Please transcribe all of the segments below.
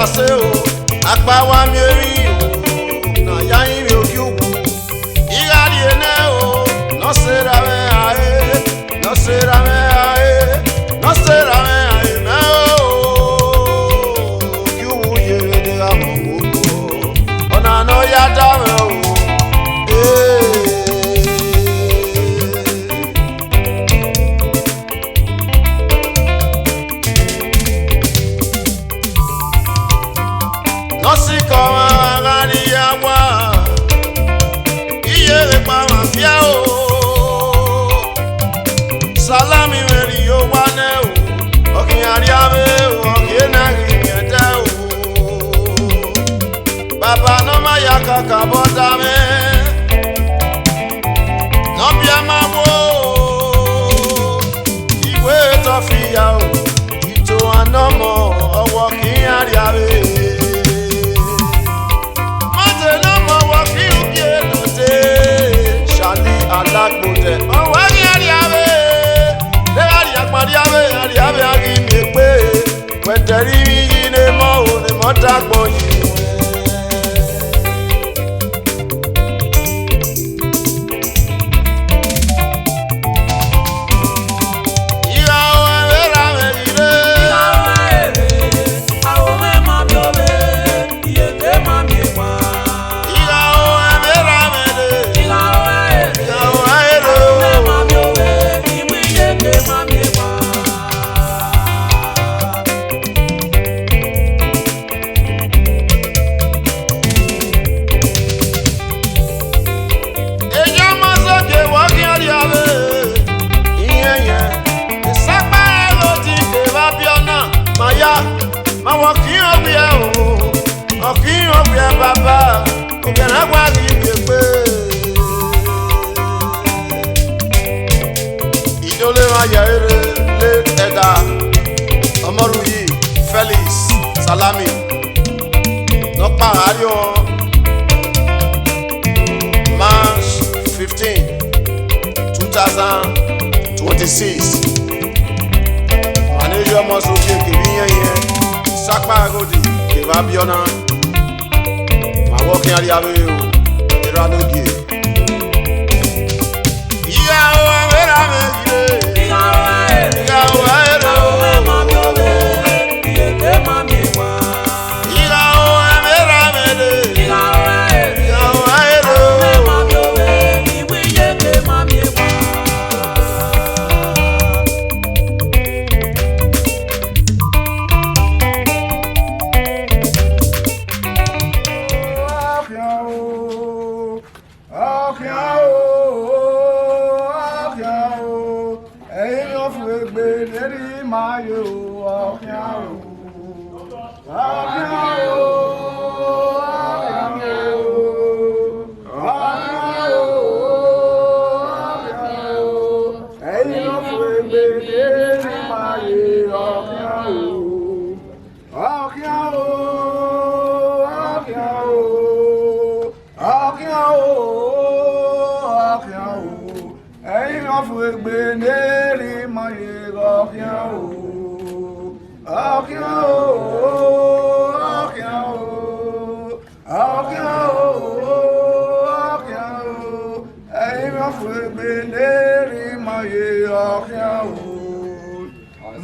seo akpawa mieri na yayi mi okiugu igari ene o no sera me ae no sera me ae no sera me ae na o okiugu yere de amogo ona no ya da me o Salami meri yo wane o okinyari ave o okinagi yete o baba no ma yakaka bodame no bia mawo iwe to fiya o ito anomo owo kinyari ave mate no mo wo ki ukie no te shali alagbote o wa kinyari ave Ariabe agi me pe weteri yi ne mo o ne mo dagbo yi ma walking over here, walking over here, Papa. You can have what you get. Idole Mayere, late Edgar, Amaruyi, Felix, Salami, Nokpa Radio, March 15, 2026. Manager must okay, here. Sakpa Agodi, Kevabiona, my walking at the Avenue, Iranogi.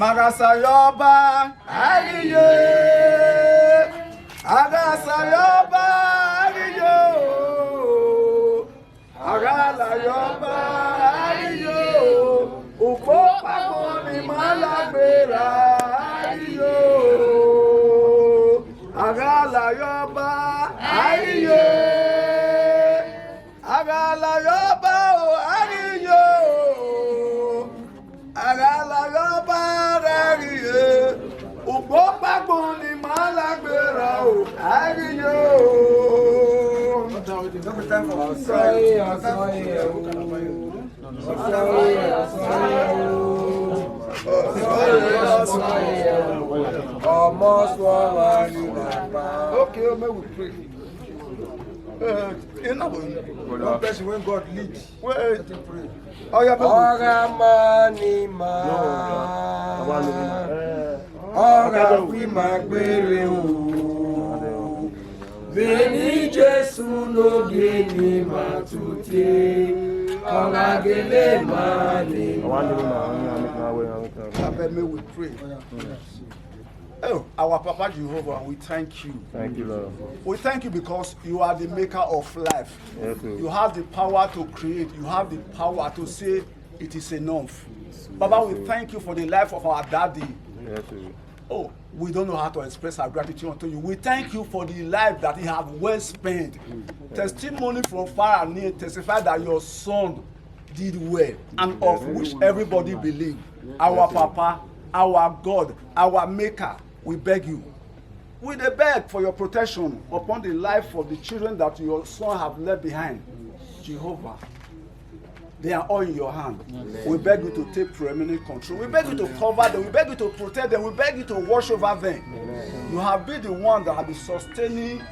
Magasayoba, Ariye, Agasayoba, Ariyo, Agalayoba, Ariyo, Upo Pagoni Malagbera, Ariyo, Agalayoba, Ariye, Agalayoba, Ariyo, Agalayoba. Upo Pagoni Malagbera, Ariyo. Okay, may we pray. One person when God leads. Wait. Oh, yeah, ọ̀rọ̀ fi máa gbére o. Beni Jésù lóge ní màtúté, ọ̀rọ̀ gèlè máa ní. May we pray. Oh, our Papa Jehovah, we thank you. Thank you, Lord. We thank you because you are the maker of life. Yes, you have the power to create. You have the power to say it is enough. Baba, we thank you for the life of our daddy. Yes, oh, we don't know how to express our gratitude unto you. We thank you for the life that he has well spent. Testimony from far and near testify that your son did well, and of which everybody believe. Our Papa, our God, our Maker, we beg you. We beg for your protection upon the life of the children that your son have left behind. Jehovah, they are all in your hand. Amen. We beg you to take preeminent control. We beg you to cover them. We beg you to protect them. We beg you to watch over them. Amen. You have been the one that have been sustaining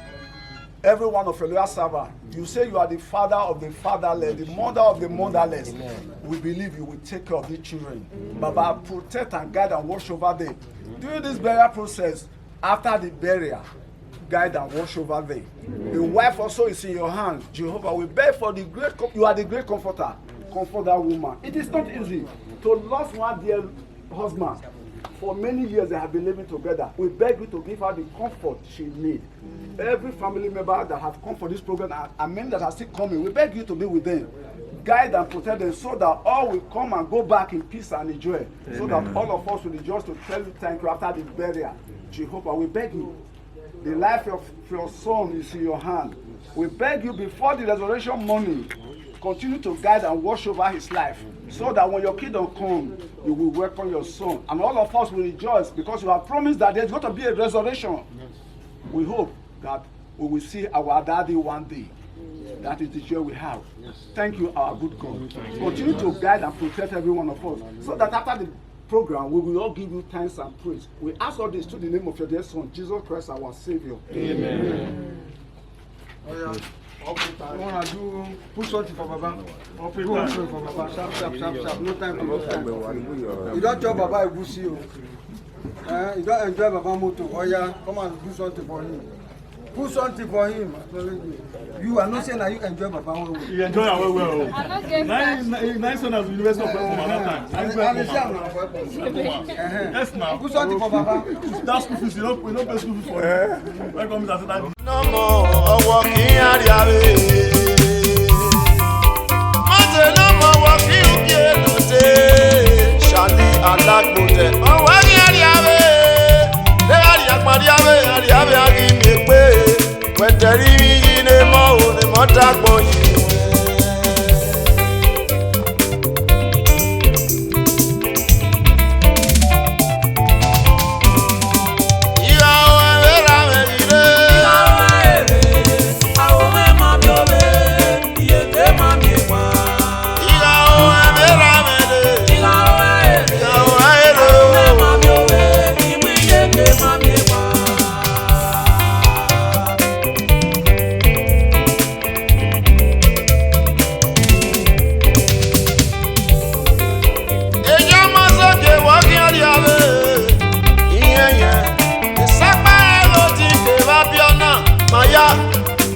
every one of your loyal servants. You say you are the father of the fatherless, the mother of the motherless. Amen. We believe you will take care of these children. Baba, protect and guide and watch over them. During this burial process, after the burial, guide and watch over them. Amen. The wife also is in your hands. Jehovah, we beg for the great, you are the great comforter. Comfort that woman. It is not easy to lose one dear husband. For many years they have been living together. We beg you to give her the comfort she needs. Every family member that have come for this program and many that are still coming, we beg you to be with them. Guide and protect them so that all will come and go back in peace and in joy. Amen. So that all of us will rejoice to tell you thank you after the burial. Jehovah, we beg you. The life of your son is in your hand. We beg you before the resurrection morning, continue to guide and watch over his life, so that when your kingdom comes, you will welcome your son. And all of us will rejoice because you have promised that there's going to be a resurrection. We hope that we will see our daddy one day. That is the joy we have. Thank you, our good God. Continue to guide and protect every one of us, so that after the program, we will all give you thanks and praise. We ask all this to the name of your dear son, Jesus Christ, our Savior. Amen. I want to do push something for Baba. Push something for Baba. Sharp, sharp, sharp, sharp. No time to lose time. You don't job Baba, you will see you. You don't enjoy Baba moto. Oh yeah, come and do something for him. Put something for him. You are not saying that you enjoy Baba. You enjoy our well. Nice one as the University of Yes, now. Put something for Baba. That's school fees. We don't pay school fees for it. Welcome to that. No more. Ọwọ́ kí á rí àwẹ̀. Mọ̀tẹ́ no more ọwọ́ kí ó kí èlò dé. Ṣàlì alágbòdẹ. Ọwọ́ kí á rí àwẹ̀. Lẹ́yìn àrí àpàdé àwẹ̀ àrí àwẹ̀ àrí mi pé. Wẹ̀tẹ̀rí mi yí ni mọ́ òní mọ́ dàgbọ̀ yìí.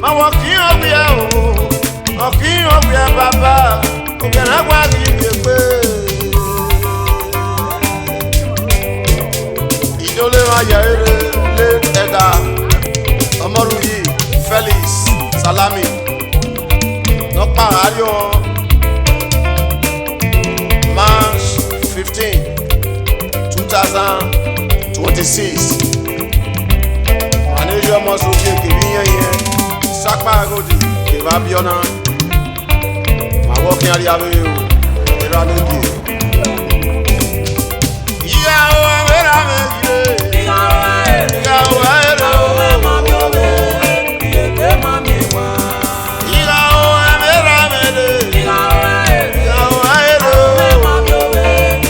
Àwọn kì í ọ̀gbìn ẹ̀ o, ọ̀kì í ọ̀gbìn ẹ̀ bàbá, òkèrè wá kì í gbé pé. Ìdólé máa yẹ eré lé ẹ̀dá, Ọmọrúyì, Felix, Salami, lọ́pàá àárín March 15, 2026. Àníjọ́ ọmọ sókè kìí yẹn yẹn. Sakpa agodi keva biona ma walking ari ave o era no die iya o era me iya o era o ma mi o be iye te ma mi wa iya o era me de iya o era o ma mi o be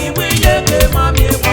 iwe iye te ma mi wa.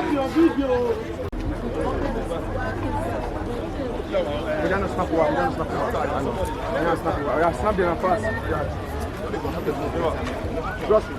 got your video. We don't snap one. We don't snap one. We don't snap one. We are snap them fast. Trust me.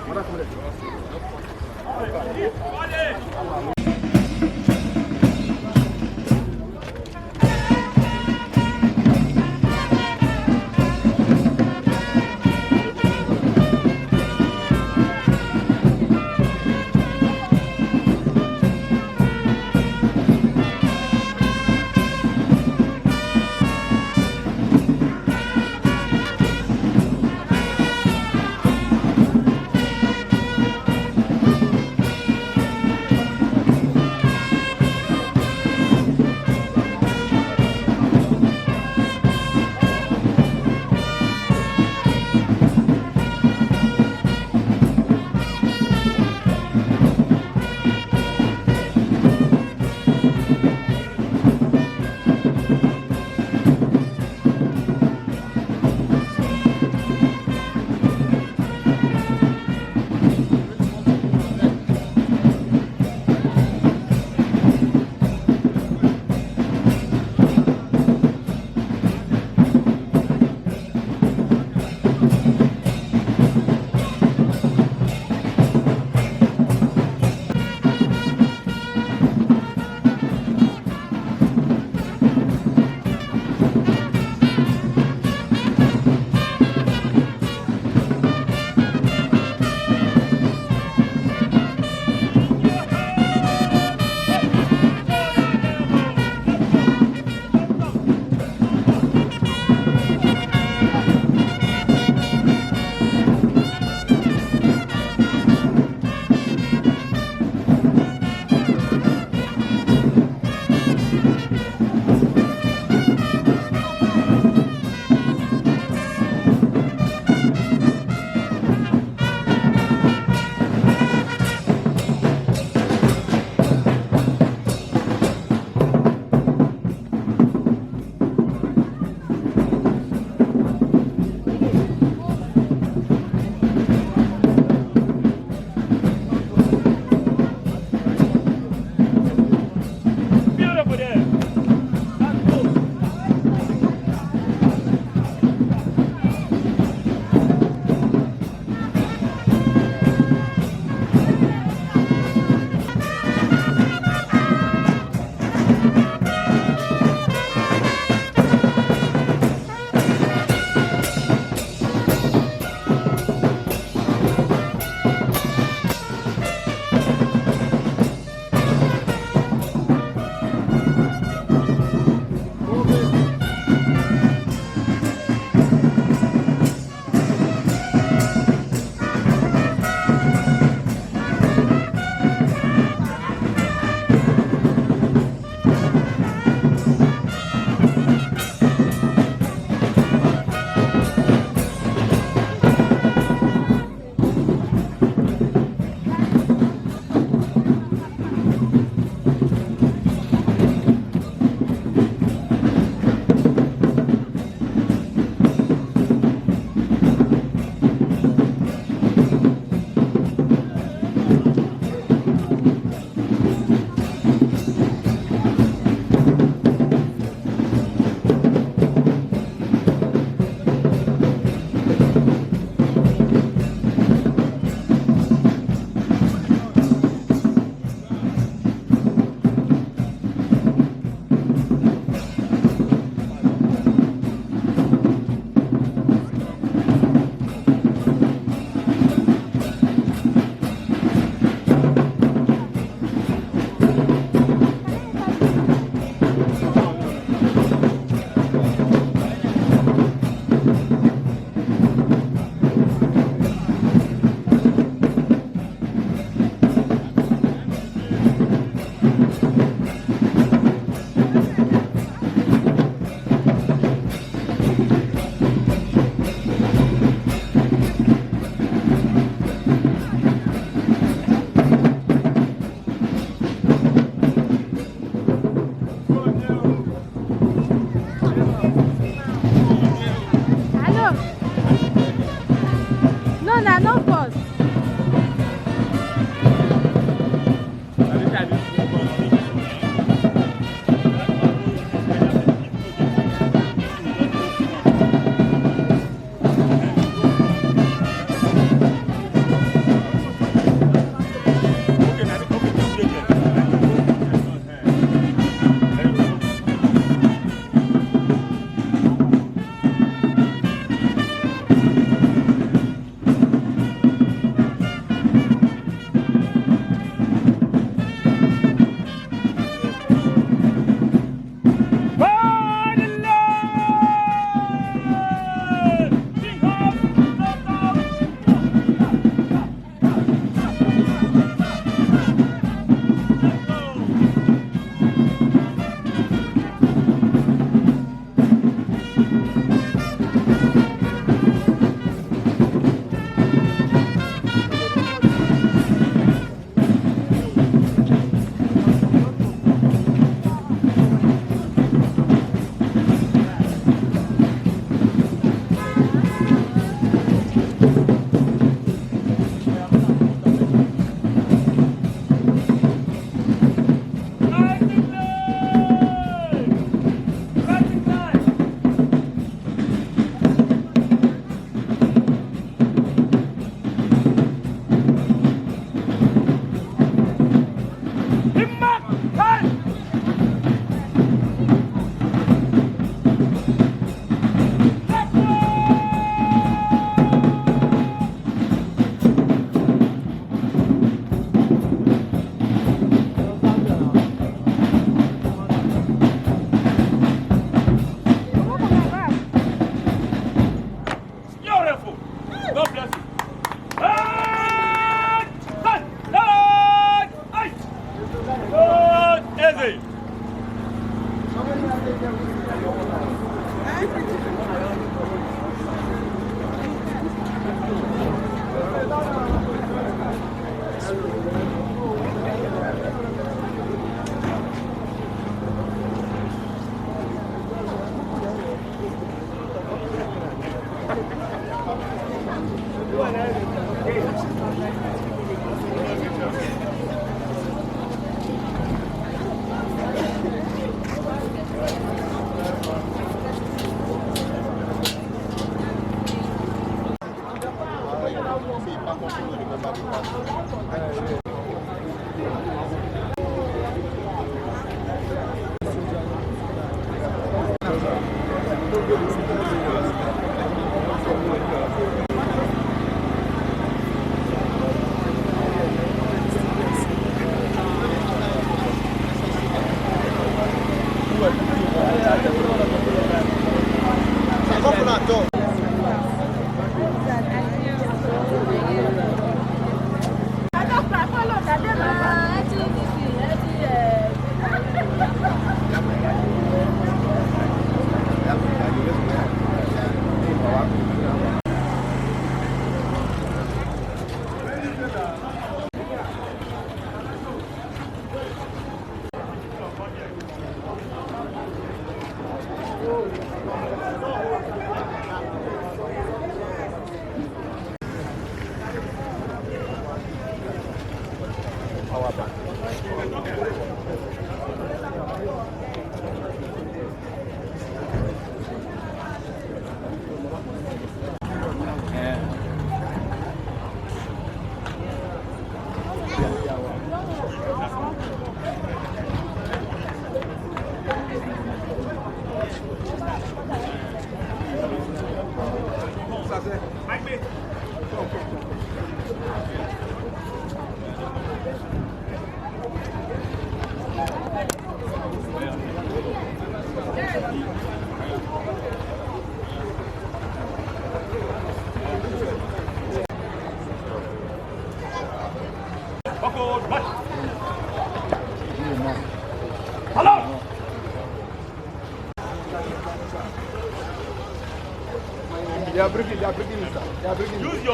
They are bringing it, sir. They are bringing Use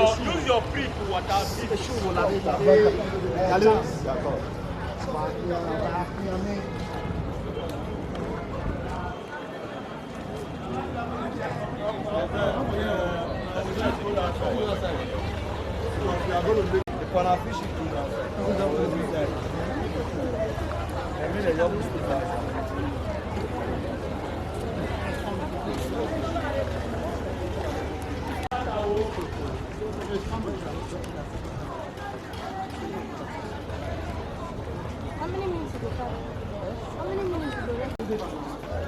your free to water. How many minutes ago? How many minutes ago?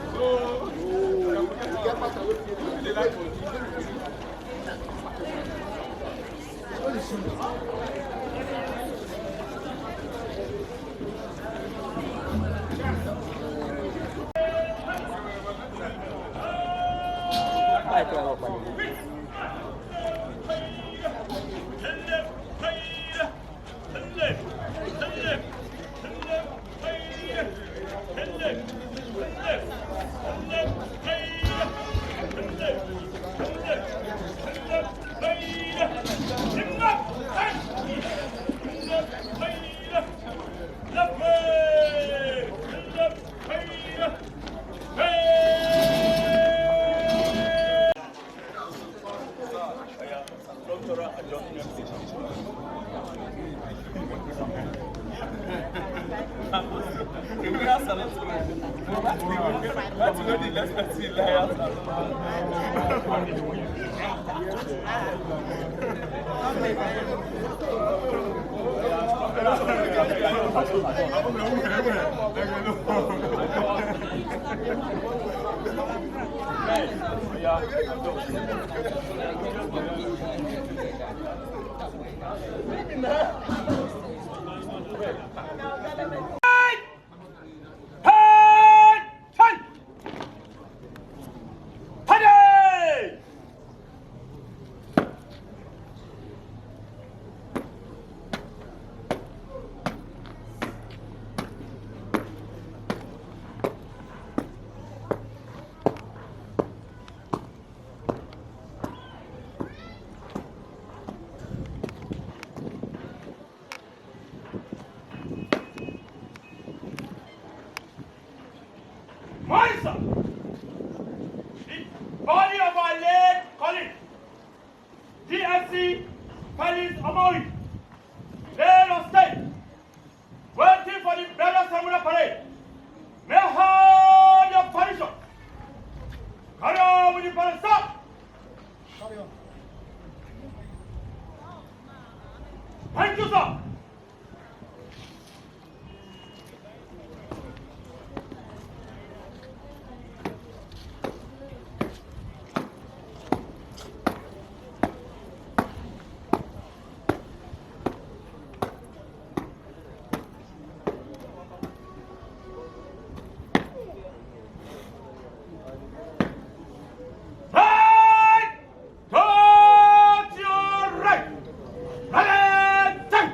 Monster! The body of our late colleague, DFC Felix Amoy, Thank you, sir. Right! Touch your right! Right! Time!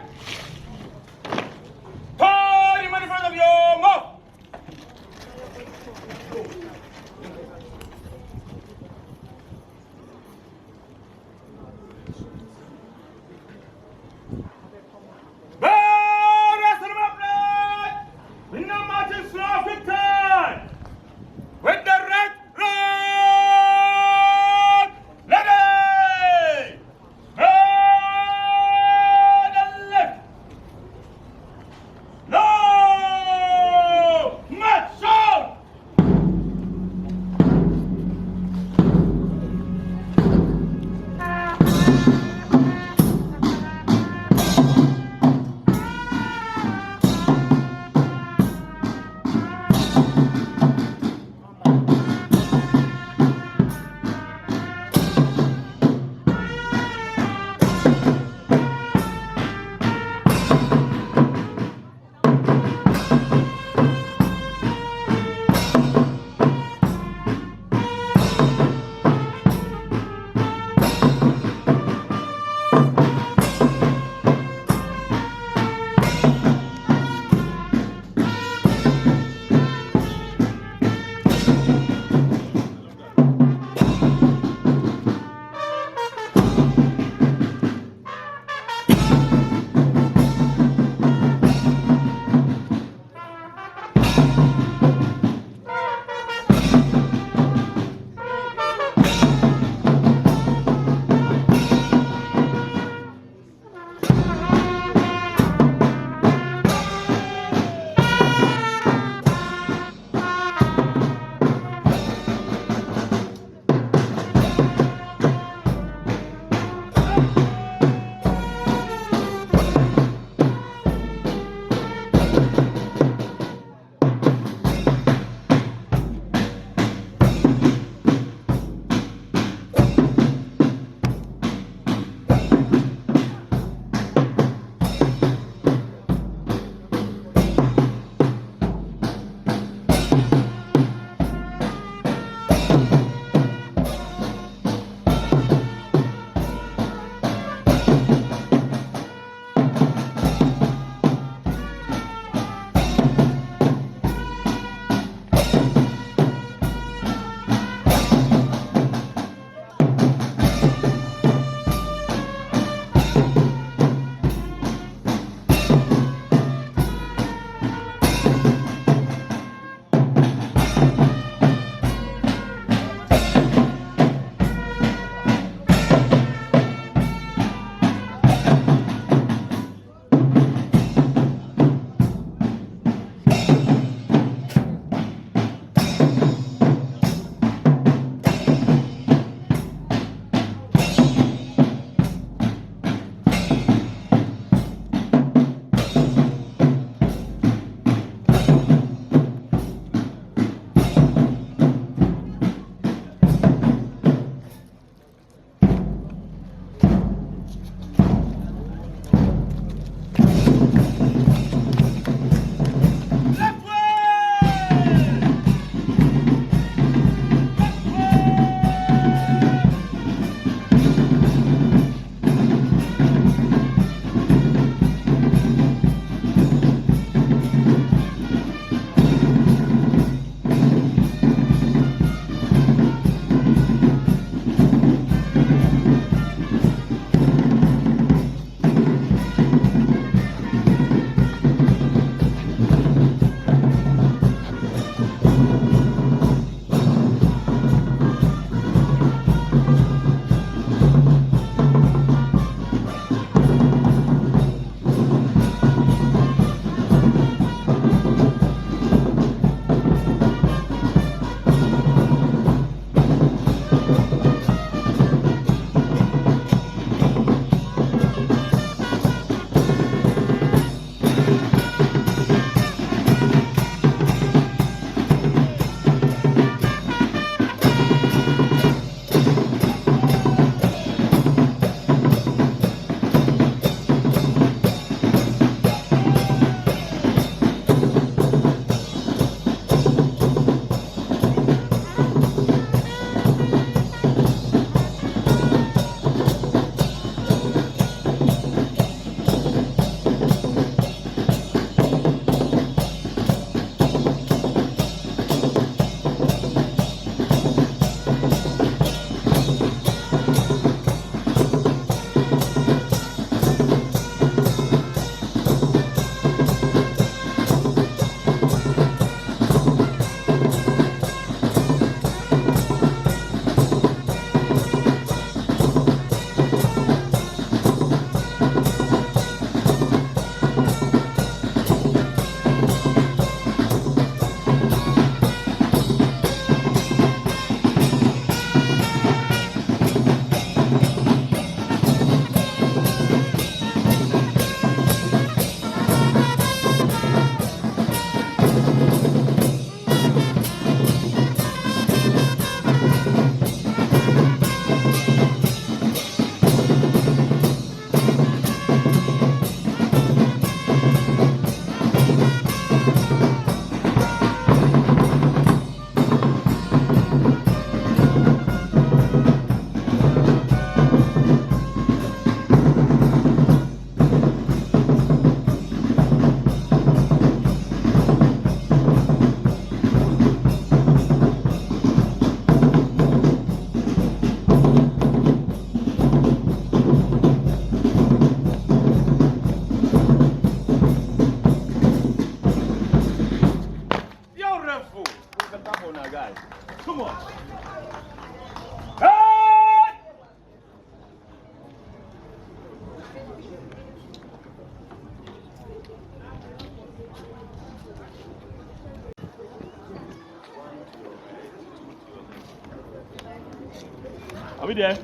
Are we there?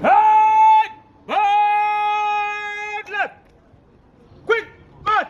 Right! Right! Left! Quick! March!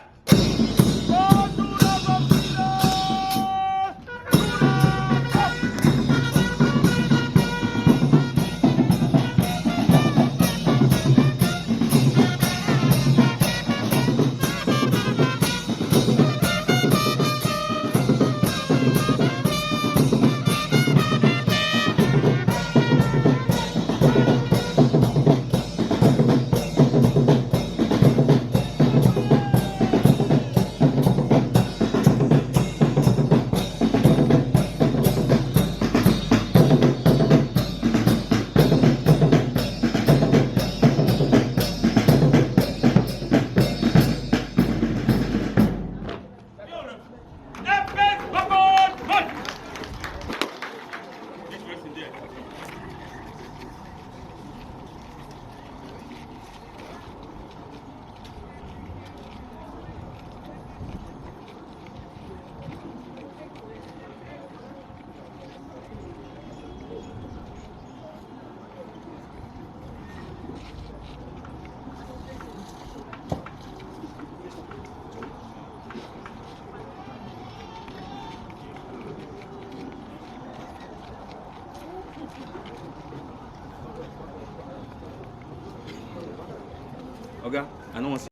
Oga, I don't want to see.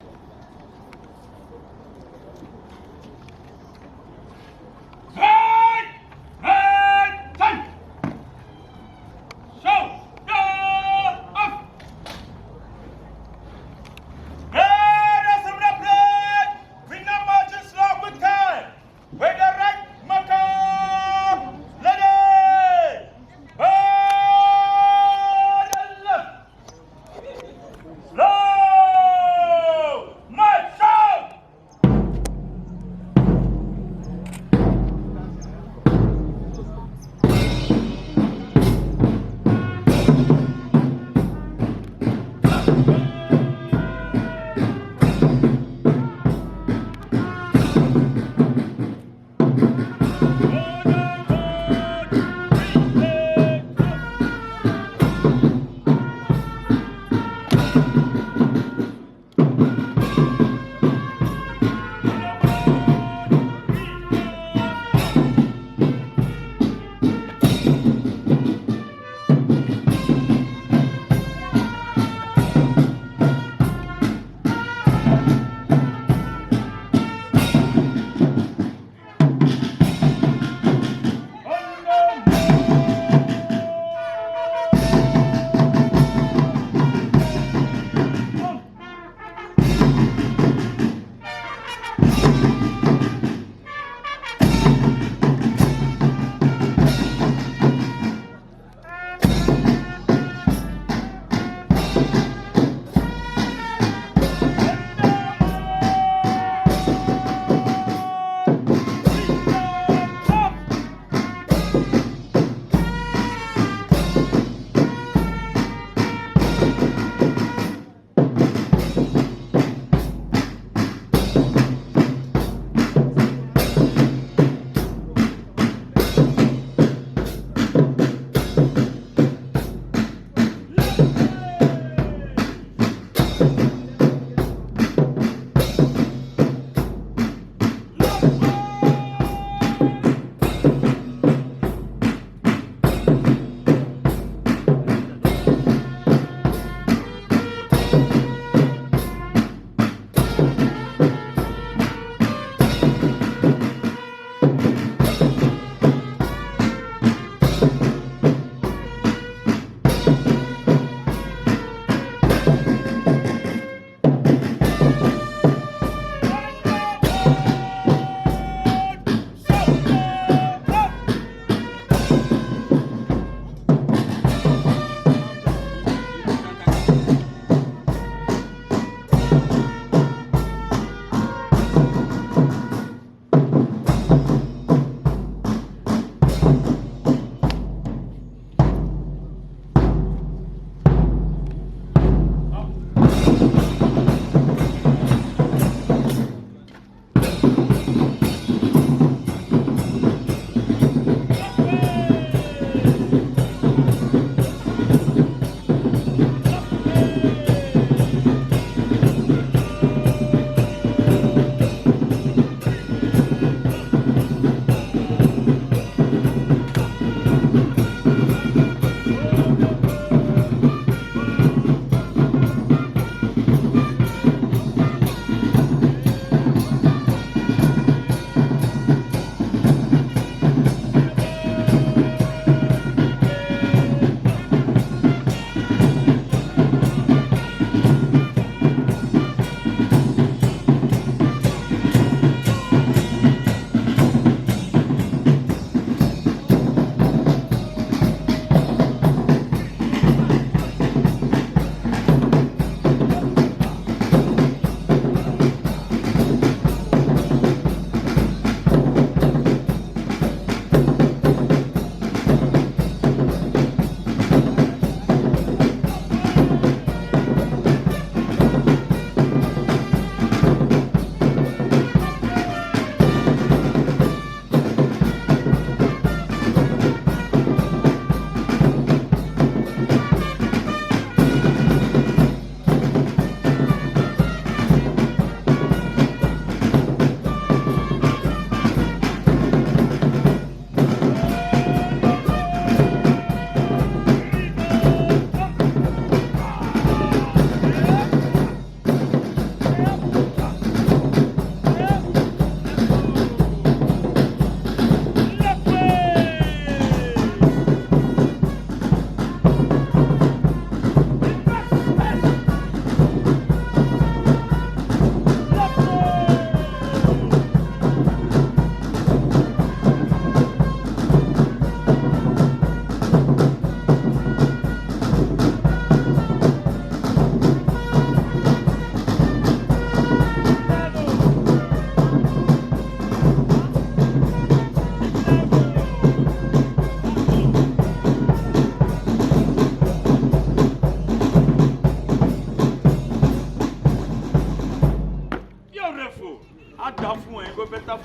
Slow!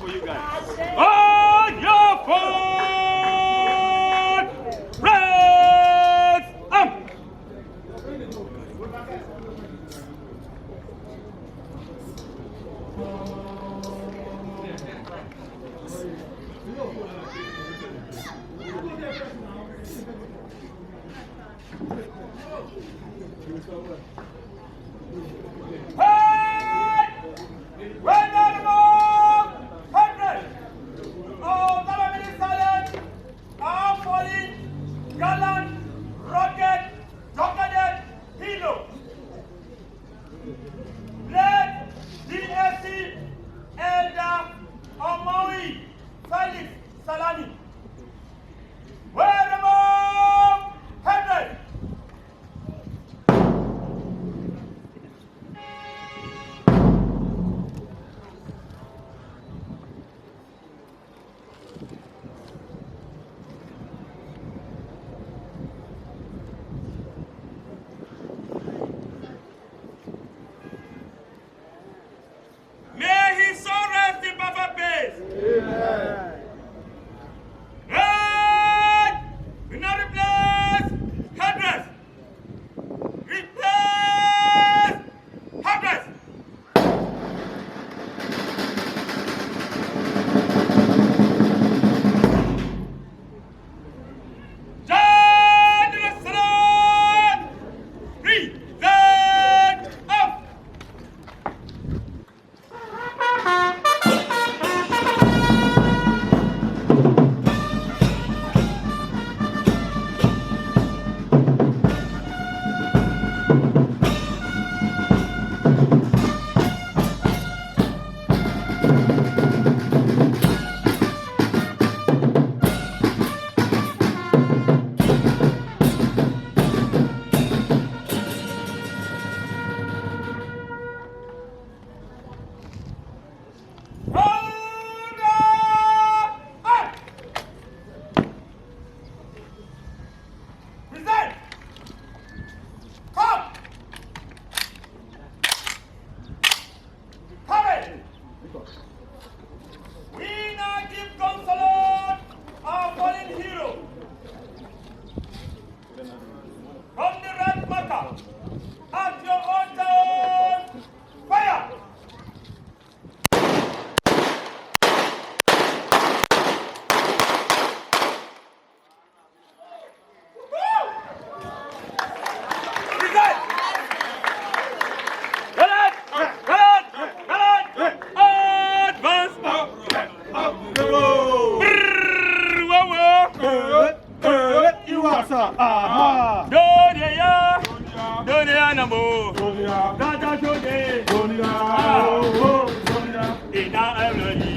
for you guys. On your phone! Press up! Hey! When the move! 100! All the minutes silent! All falling! Gallant! Rocket! Rocketed! Hilo! Blade! DSC! Elder! Omawi! Felix! Salani! When the move! 100! May he so rest in perfect peace. Right! We now replace headdress. Replace headdress. Join the restaurant. Present up. Present! Come! Courage! We now give consolation our fallen hero. From the red marker, at your own turn, fire! Present! Gallant! Gallant! Gallant! Advance! Brrr, whoa, whoa. Donia! Donia namo! Dada Jode! Ina Emily!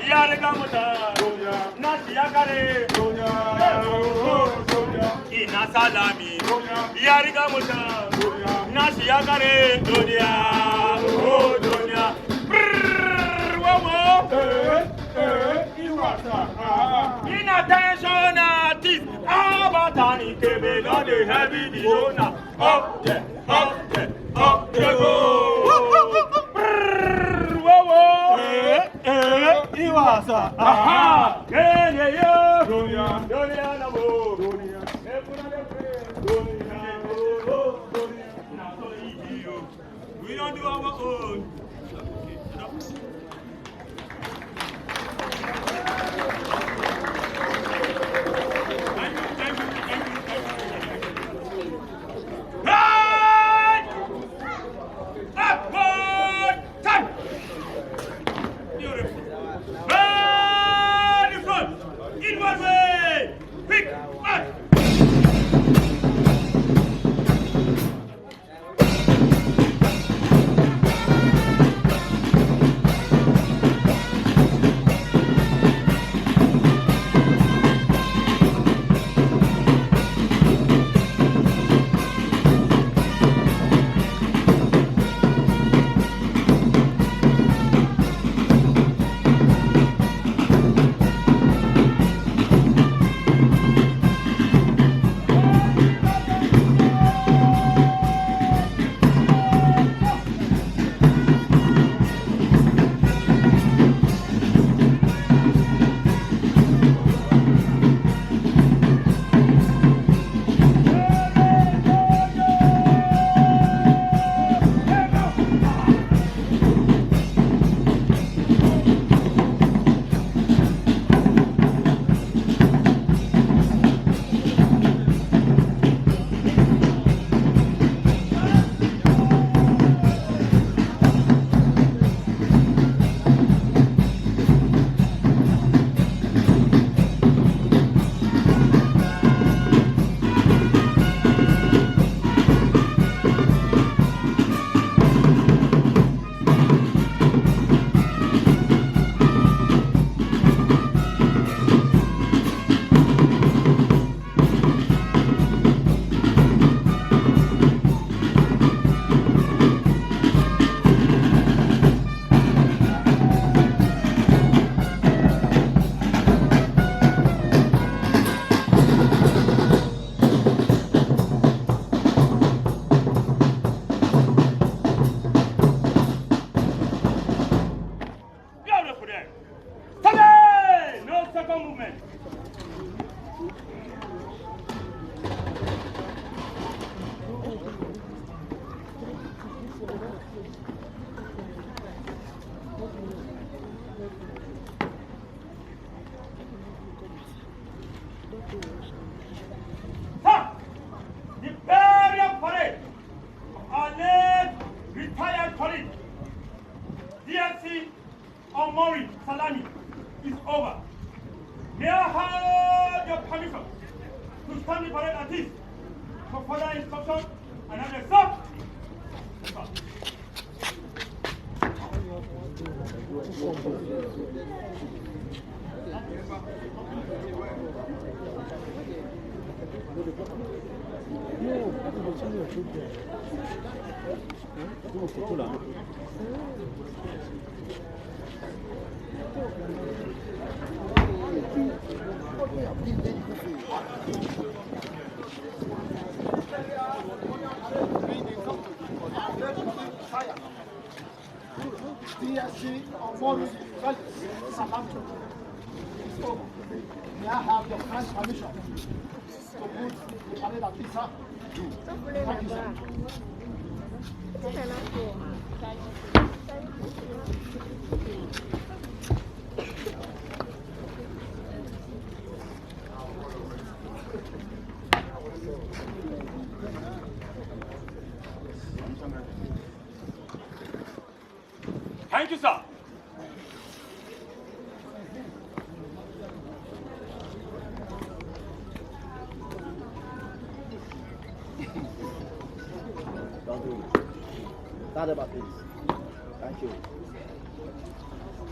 Yarega Mota! Nasi Yakare! Ina Salami! Yarega Mota! Nasi Yakare! Donia! Oh, Donia! Brrr, whoa, whoa. Inattention artist, Abatani Kebe, not the heavy the owner. Up there, up there, up there, go. Brrr, whoa, whoa. Iwasa, aha, yeah, yeah, yeah. Donia, Donia, namo. Donia, Donia, Donia. Now so easy, we don't do our own. Right! Upward! Time! Beautiful. Right in front! Inward way! Quick! March! stand the parade at this. For further instruction, another stop. Stop. DSC or Morris Southampton. So, may I have your kind permission to put the parade at this time? Thank you, sir. Thank you, sir. Don't do it. Not about this. Thank you.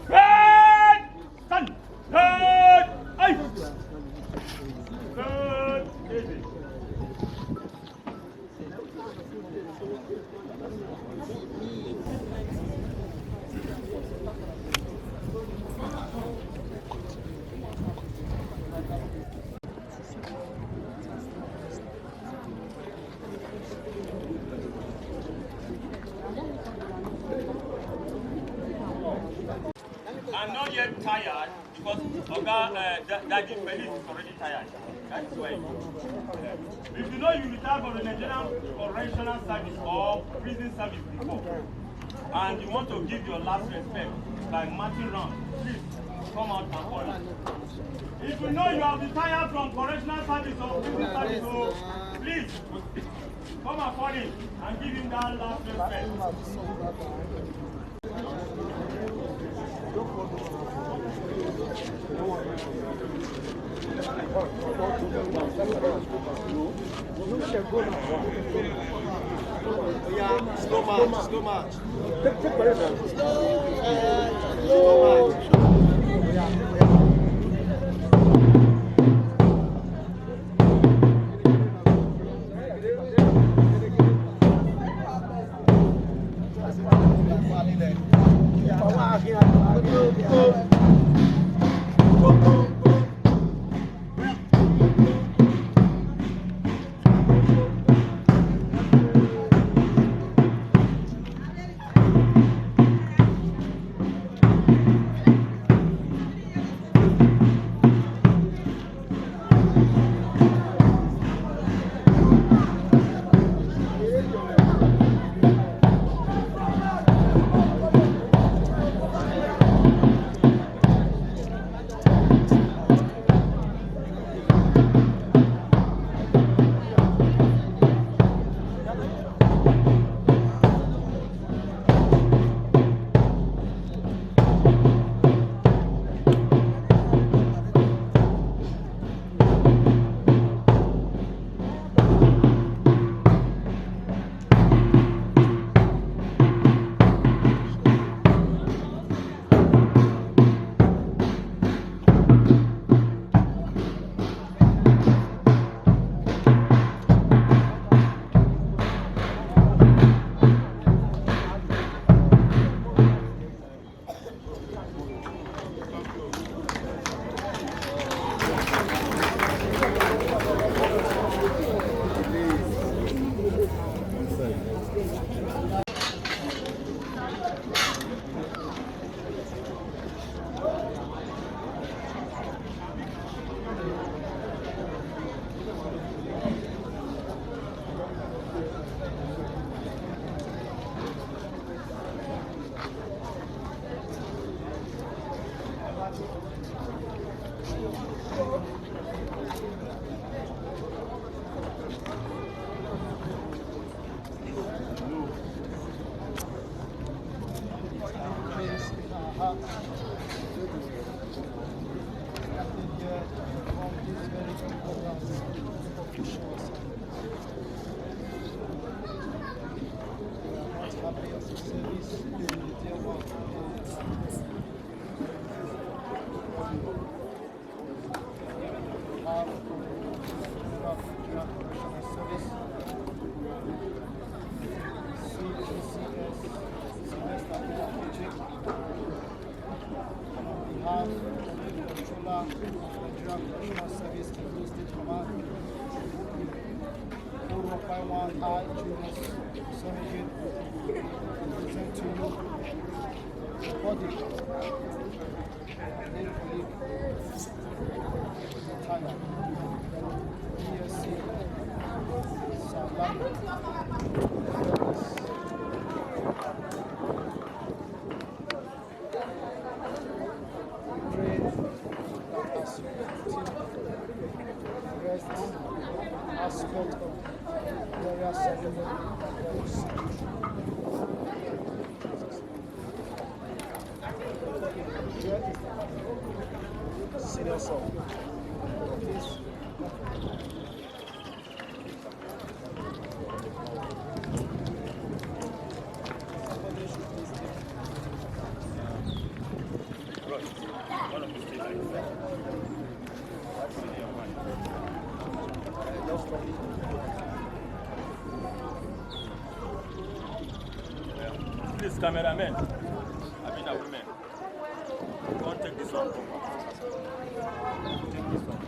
Red! Stand! Red! Ice! Red! Easy. I'm not yet tired because Daddy Felix is already tired. That's why. If you know you retired from the Nigerian Correctional Service or Prison Service before, and you want to give your last respect by marching round, please come out and follow. If you know you have retired from Correctional Service or Prison Service, so please come and follow him and give him that last respect. Slow march, slow march. one, I, Julius Sonogin, present to you the body and Tyler, BSc, Salam, pray that as you continue rest aspect of various ceremonies. Senior song. Please. Somebody should please take. Please, cameraman. I mean, a woman. Don't take this one. Take this one.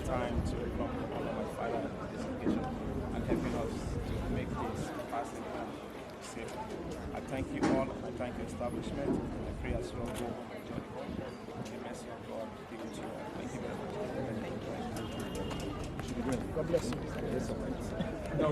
Time to welcome all of my father at this occasion and helping us to make this passing safe. I thank you all, I thank your establishment, and I pray as you all go home and journey home. The mercy of God be with you all. Thank you very much. God bless you. No,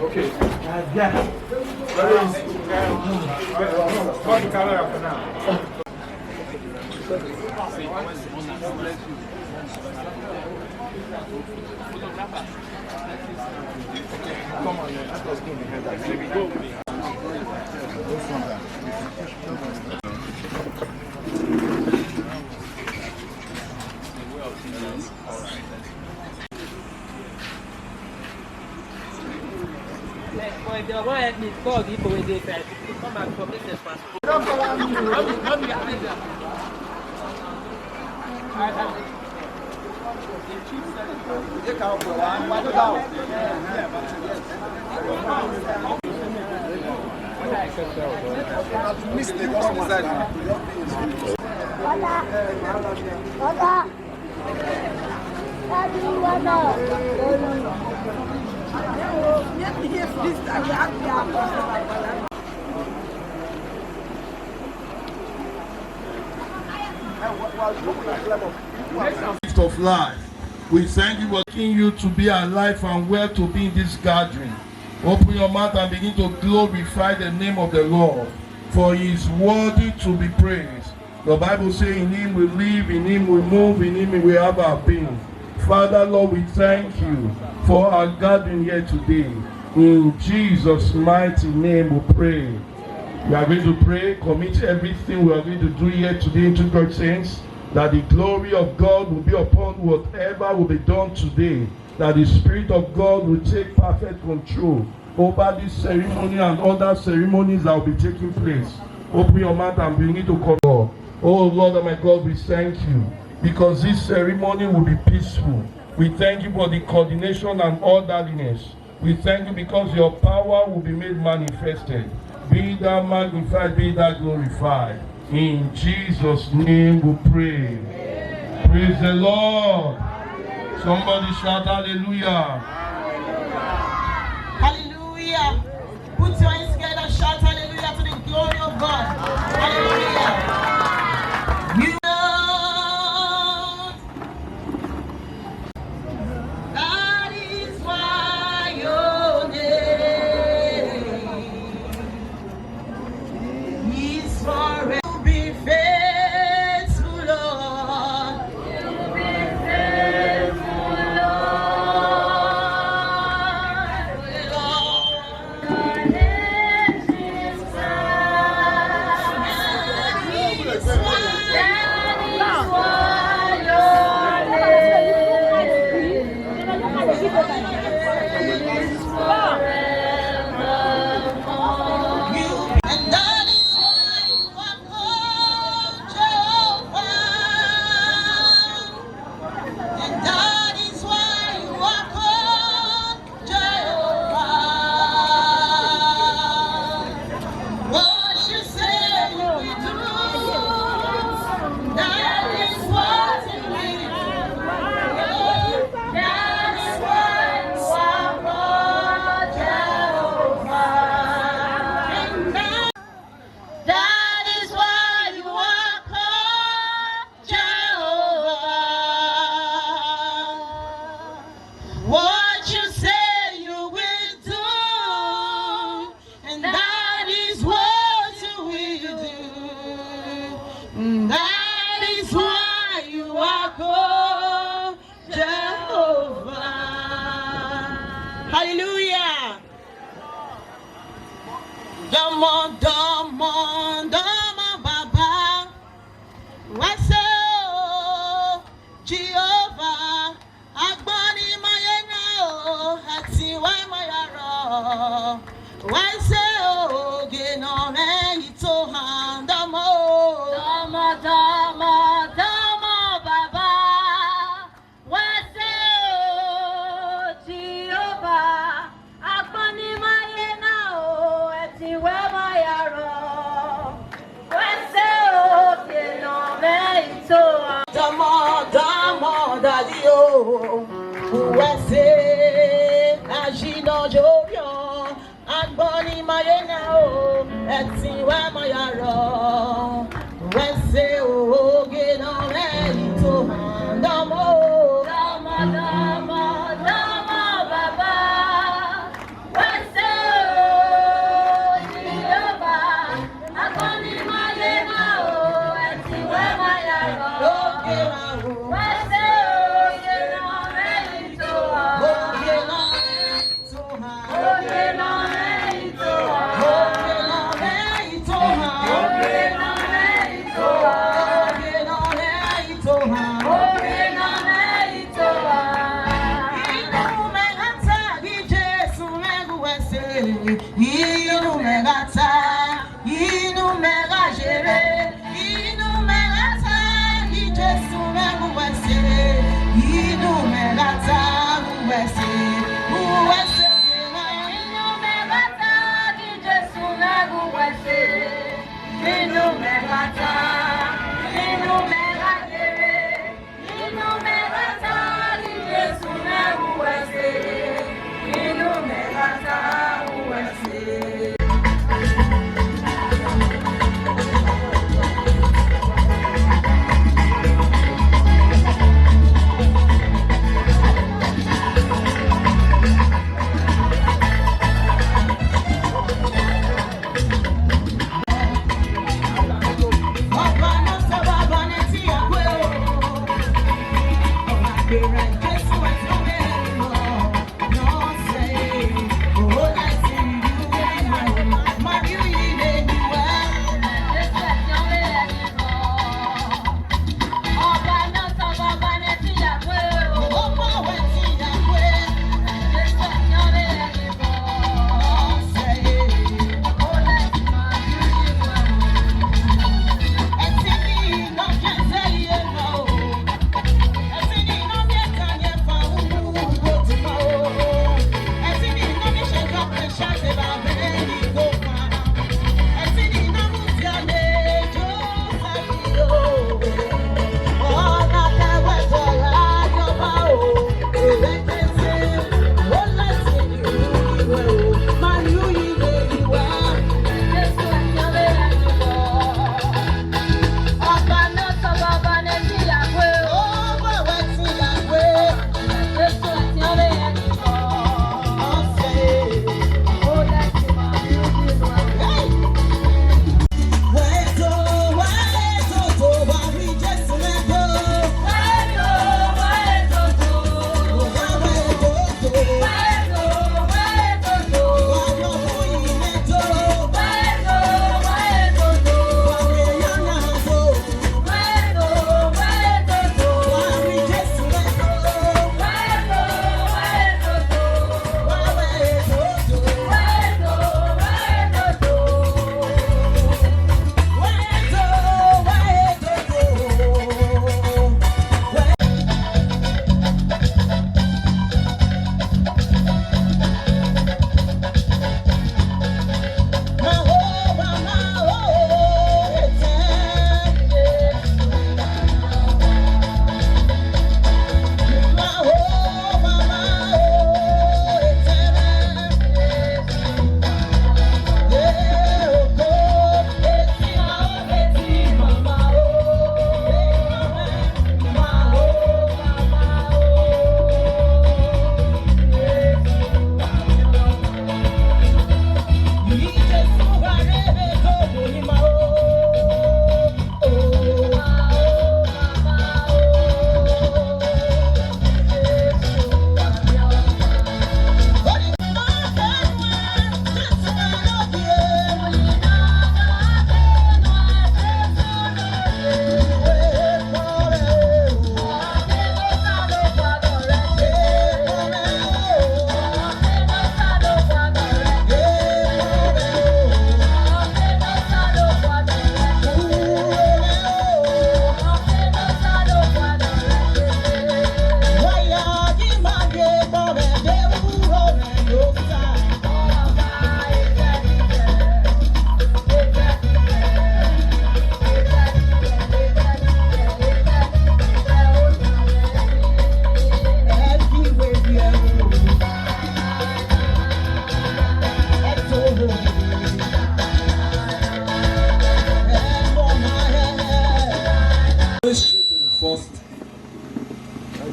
Okay. Yeah. Very easy. What the camera for now? Come on, let us go behind that. Go. Of life. We thank you for making you to be alive and well to be in this gathering. Open your mouth and begin to glorify the name of the Lord, for he is worthy to be praised. The Bible says in him we live, in him we move, in him we have our being. Father, Lord, we thank you for our gathering here today. In Jesus' mighty name we pray. We are going to pray, commit everything we are going to do here today into God's hands, that the glory of God will be upon whatever will be done today, that the Spirit of God will take perfect control over this ceremony and other ceremonies that will be taking place. Open your mouth and begin to call. Oh Lord, my God, we thank you because this ceremony will be peaceful. We thank you for the coordination and orderliness. We thank you because your power will be made manifested. Be thou magnified, be thou glorified. In Jesus' name we pray. Amen. Praise the Lord. Somebody shout hallelujah. Hallelujah. Put your hands together and shout hallelujah to the glory of God. Hallelujah. You know, that is why your name is forever. Hallelujah. Domo, domo, domo, Baba. Wase o, Jehovah. Agbani mayena o, ati wa mayaro. Wase o, geno me ito handamo. Domo, domo, domo, Baba. Wase o, Jehovah. Agbani mayena o, ati wa mayaro. Wase o, geno me ito handamo. Domo, daddy o. Wase ajino jorio. Agbani mayena o, ati wa mayaro.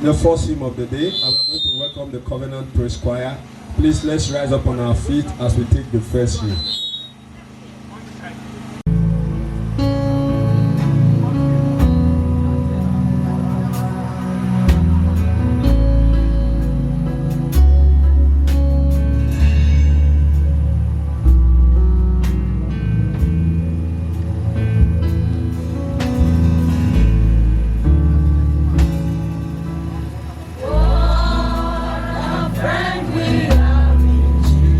The first hymn of the day, and we're going to welcome the Covenant Praise Choir. Please let's rise up on our feet as we take the first hymn. Friend, we are in Jesus.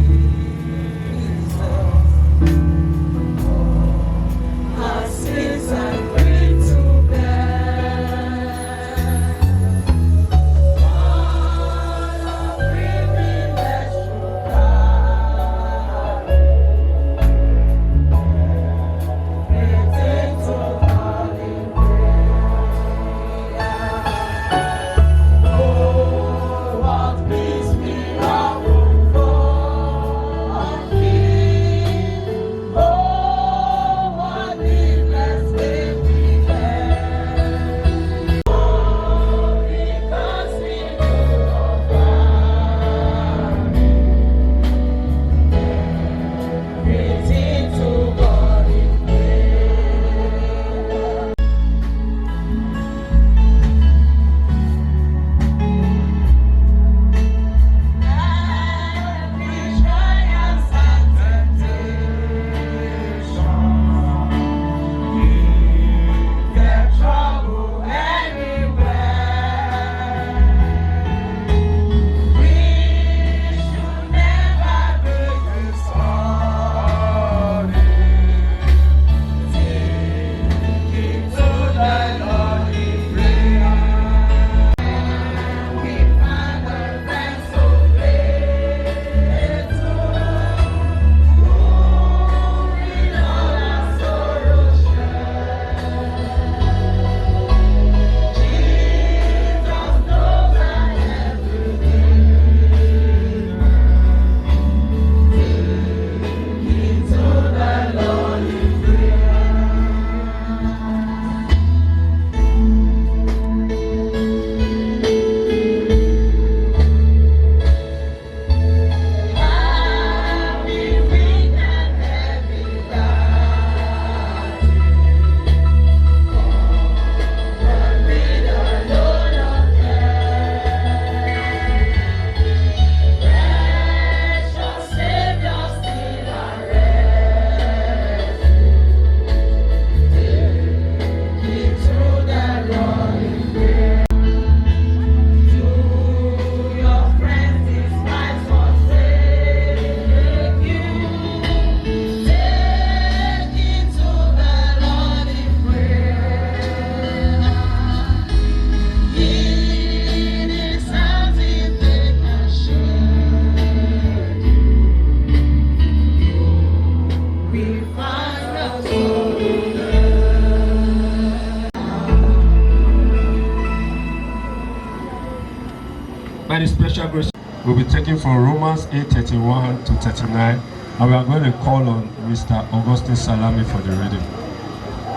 By the special grace, we'll be taking from Romans 8:31 to 39, and we are going to call on Mr. Augustine Salami for the reading.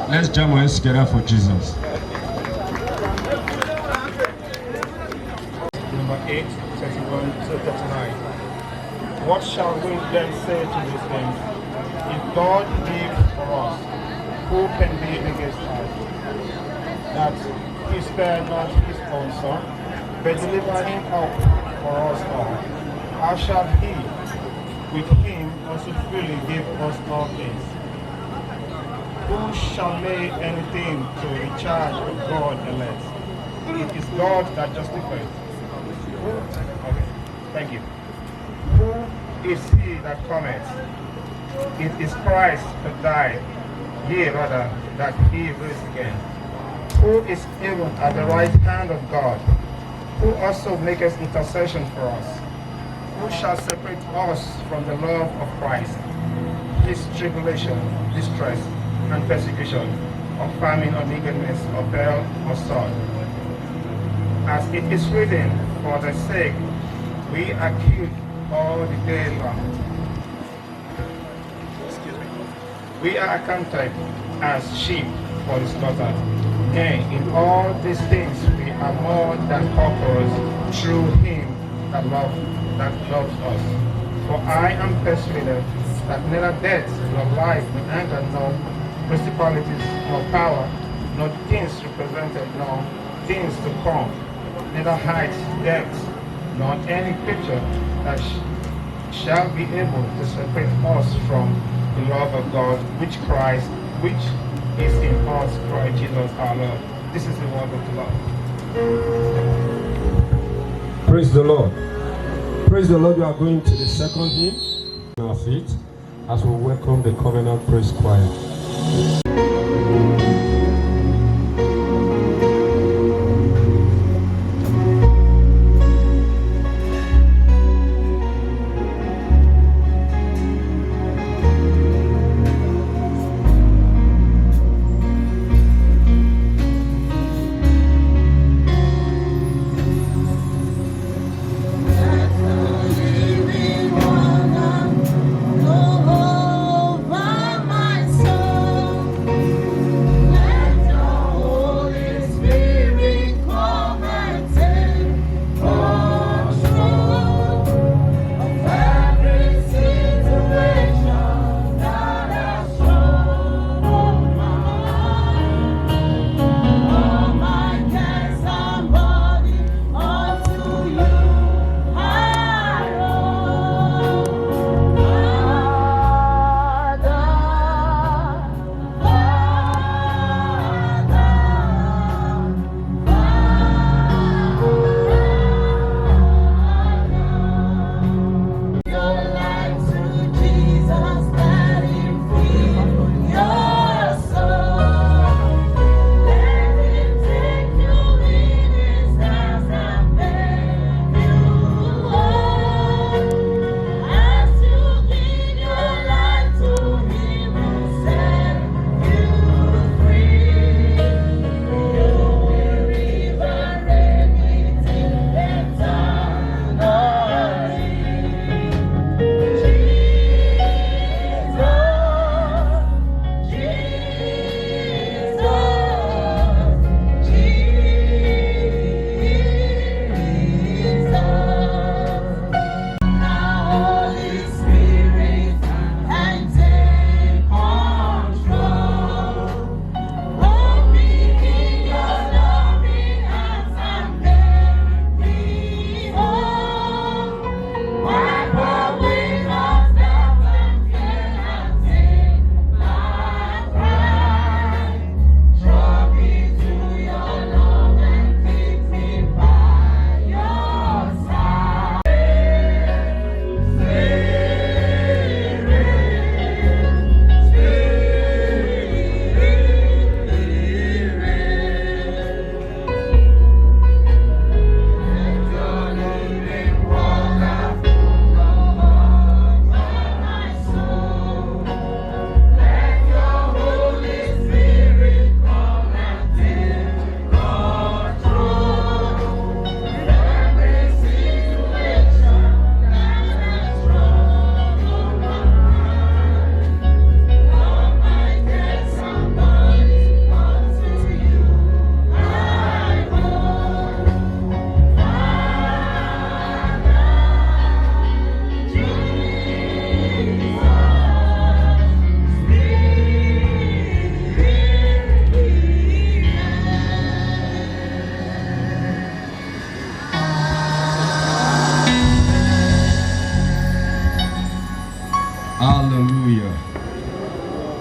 Let's jam our hands together for Jesus. Number 8:31 to 39. What shall we then say to these things? If God be for us, who can be against us? That he spared not his own son, but delivered him up for us all. How shall he with him also freely give us all things? Who shall lay anything to the charge of God elect? It is God that justifies. Okay, thank you. Who is he that cometh? It is Christ that died, yea rather, that he rose again. Who is even at the right hand of God, who also maketh intercession for us? Who shall separate us from the love of Christ? His tribulation, distress, and persecution, or famine, or nakedness, or peril, or sword. As it is written, for the sake we are killed all the day long. We are accounted as sheep for the slaughter. Nay, in all these things we are more than conquerors through him that loves us. For I am persuaded that neither death, nor life, nor anger, nor principalities, nor power, nor things represented, nor things to come, neither height, depth, nor any creature that shall be able to separate us from the love of God, which is in us, Christ Jesus our Lord. This is the word of the Lord. Praise the Lord. Praise the Lord. We are going to the second hymn on our feet as we welcome the Covenant Praise Choir. Over my soul.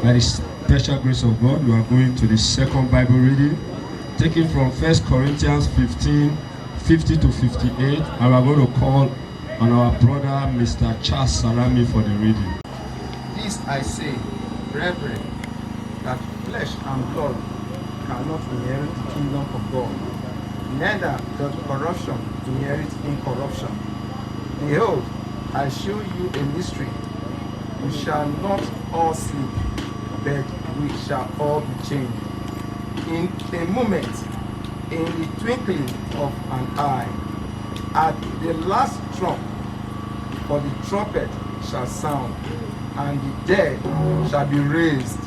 By the special grace of God, we are going to the second Bible reading, taken from 1 Corinthians 15, 50 to 58, and we are going to call on our brother, Mr. Charles Salami, for the reading. This I say, brethren, that flesh and blood cannot inherit the kingdom of God, neither does corruption inherit incorruption. Behold, I show you a mystery. We shall not all sleep, but we shall all be changed. In a moment, in the twinkling of an eye, at the last trump, for the trumpet shall sound, and the dead shall be raised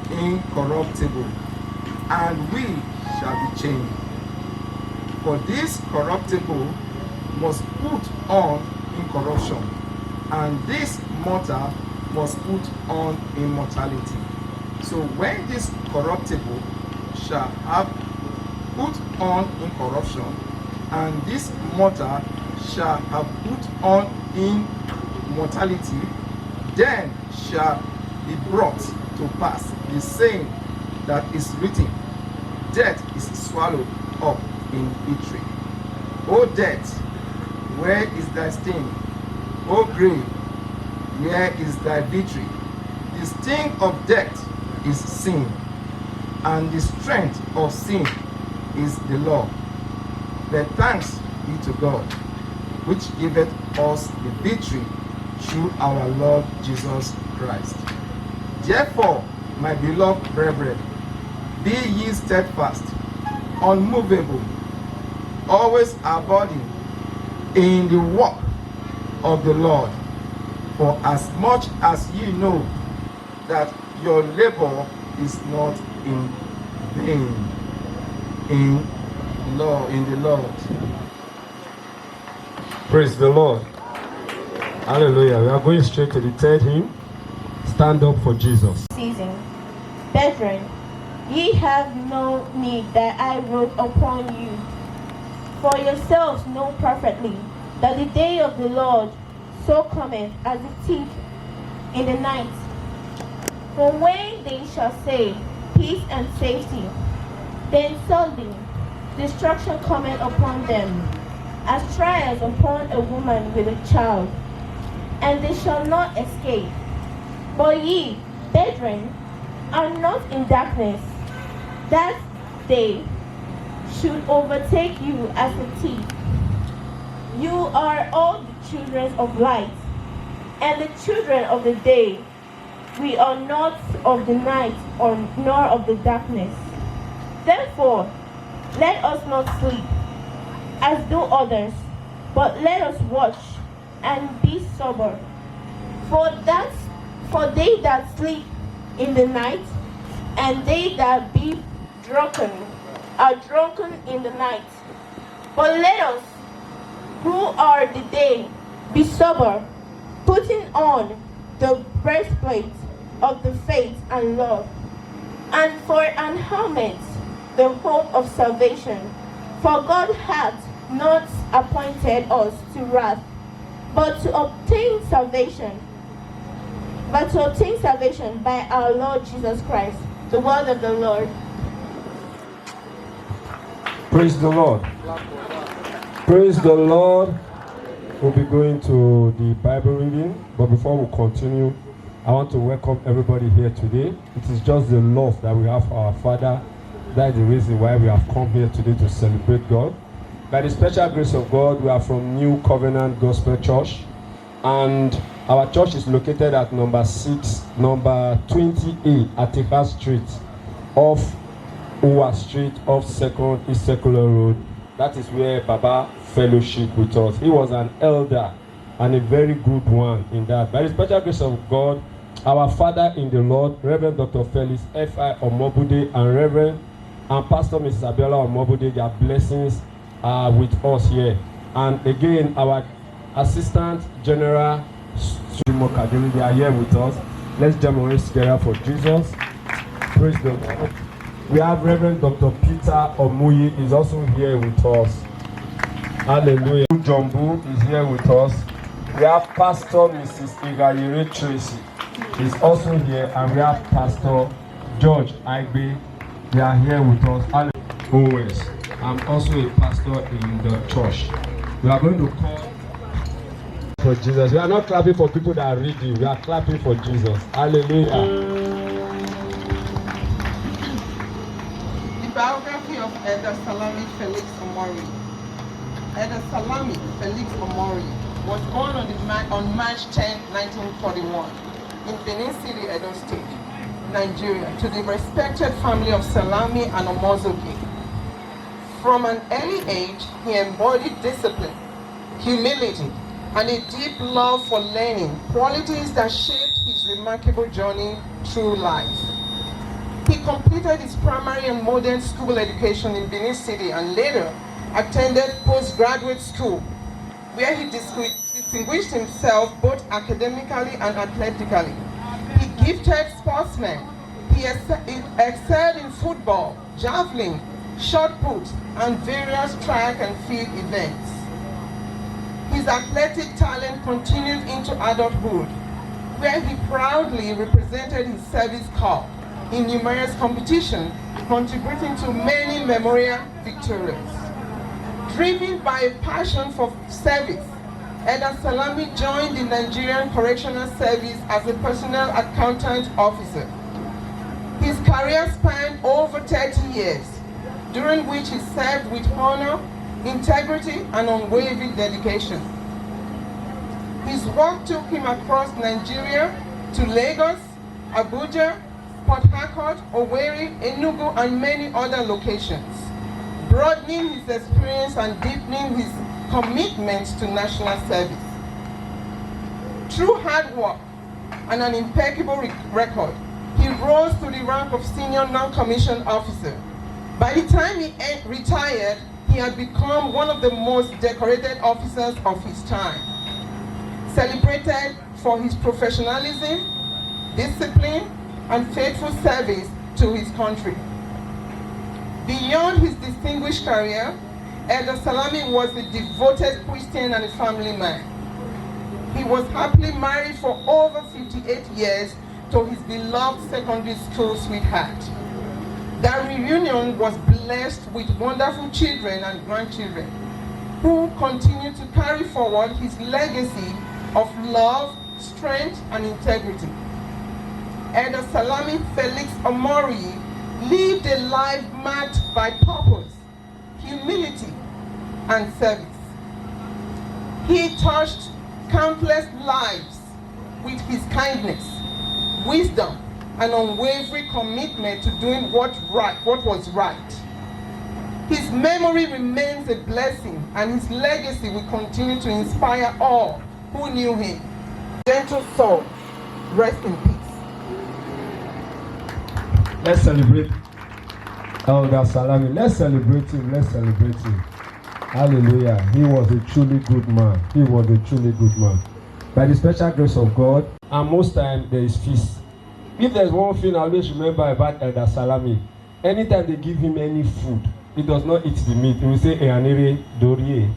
incorruptible, and we shall be changed. For this corruptible must put on incorruption, and this mortal must put on immortality. So when this corruptible shall have put on incorruption, and this mortal shall have put on immortality, then shall be brought to pass the saying that is written, death is swallowed up in victory. O death, where is thy sting? O grave, where is thy victory? The sting of death is sin, and the strength of sin is the law. But thanks be to God, which giveth us the victory through our Lord Jesus Christ. Therefore, my beloved brethren, be ye steadfast, unmovable, always abounding in the work of the Lord, for as much as ye know that your labor is not in vain in the Lord. Praise the Lord. Hallelujah. We are going straight to the third hymn. Stand up for Jesus. Season. Brethren, ye have no need that I wrote upon you. For yourselves know perfectly that the day of the Lord so cometh as a thief in the night. For when they shall say, peace and safety, then suddenly destruction cometh upon them, as trials upon a woman with a child, and they shall not escape. But ye, brethren, are not in darkness, that day should overtake you as a thief. You are all the children of light, and the children of the day. We are not of the night nor of the darkness. Therefore, let us not sleep, as do others, but let us watch and be sober. For they that sleep in the night, and they that be drunken, are drunken in the night. But let us, who are the day, be sober, putting on the breastplate of the faith and love, and for an helmet the hope of salvation. For God hath not appointed us to wrath, but to obtain salvation by our Lord Jesus Christ. The word of the Lord. Praise the Lord. Praise the Lord. We'll be going to the Bible reading, but before we continue, I want to welcome everybody here today. It is just the love that we have for our Father. That is the reason why we have come here today to celebrate God. By the special grace of God, we are from New Covenant Gospel Church, and our church is located at number 28 Atika Street, off Uwa Street, off 2nd East Secular Road. That is where Baba fellowship with us. He was an elder and a very good one in that. By the special grace of God, our Father in the Lord, Reverend Dr. Felix F.I. Omobude and Reverend and Pastor Mrs. Abiola Omobude, their blessings are with us here. And again, our Assistant General Sumo Kadiri, they are here with us. Let's jam our hands together for Jesus. Praise the Lord. We have Reverend Dr. Peter Omuyi is also here with us. Hallelujah. Jumbu is here with us. We have Pastor Mrs. Igayire Tracy. is also here, and we have Pastor George Aigbe. They are here with us. Always. I'm also a pastor in the church. We are going to call for Jesus. We are not clapping for people that are reading. We are clapping for Jesus. Hallelujah. The biography of Elder Salami Felix Omori. Elder Salami Felix Omori was born on March 10, 1941 in Benin City, Edo State, Nigeria, to the respected family of Salami and Omozogi. From an early age, he embodied discipline, humility, and a deep love for learning, qualities that shaped his remarkable journey through life. He completed his primary and modern school education in Benin City and later attended postgraduate school, where he distinguished himself both academically and athletically. He gifted sportsmen. He excelled in football, javelin, shot put, and various track and field events. His athletic talent continued into adulthood, where he proudly represented his service corps in numerous competitions, contributing to many memorable victories. Driven by a passion for service, Elder Salami joined the Nigerian Correctional Service as a personnel accountant officer. His career spanned over 30 years, during which he served with honor, integrity, and unwavering dedication. His work took him across Nigeria to Lagos, Abuja, Port Harcourt, Owerri, Enugu, and many other locations, broadening his experience and deepening his commitment to national service. Through hard work and an impeccable record, he rose to the rank of senior non-commissioned officer. By the time he retired, he had become one of the most decorated officers of his time, celebrated for his professionalism, discipline, and faithful service to his country. Beyond his distinguished career, Elder Salami was a devoted Christian and a family man. He was happily married for over 58 years to his beloved secondary school sweetheart. Their reunion was blessed with wonderful children and grandchildren who continue to carry forward his legacy of love, strength, and integrity. Elder Salami Felix Omori lived a life marked by purpose, humility, and service. He touched countless lives with his kindness, wisdom, and unwavering commitment to doing what was right. His memory remains a blessing, and his legacy will continue to inspire all who knew him. Gentle soul, rest in peace. Let's celebrate Elder Salami. Let's celebrate him. Let's celebrate him. Hallelujah. He was a truly good man. He was a truly good man. By the special grace of God, and most time there is feast. If there's one thing I always remember about Elder Salami, anytime they give him any food, he does not eat the meat. He will say, Eyanere Dorie.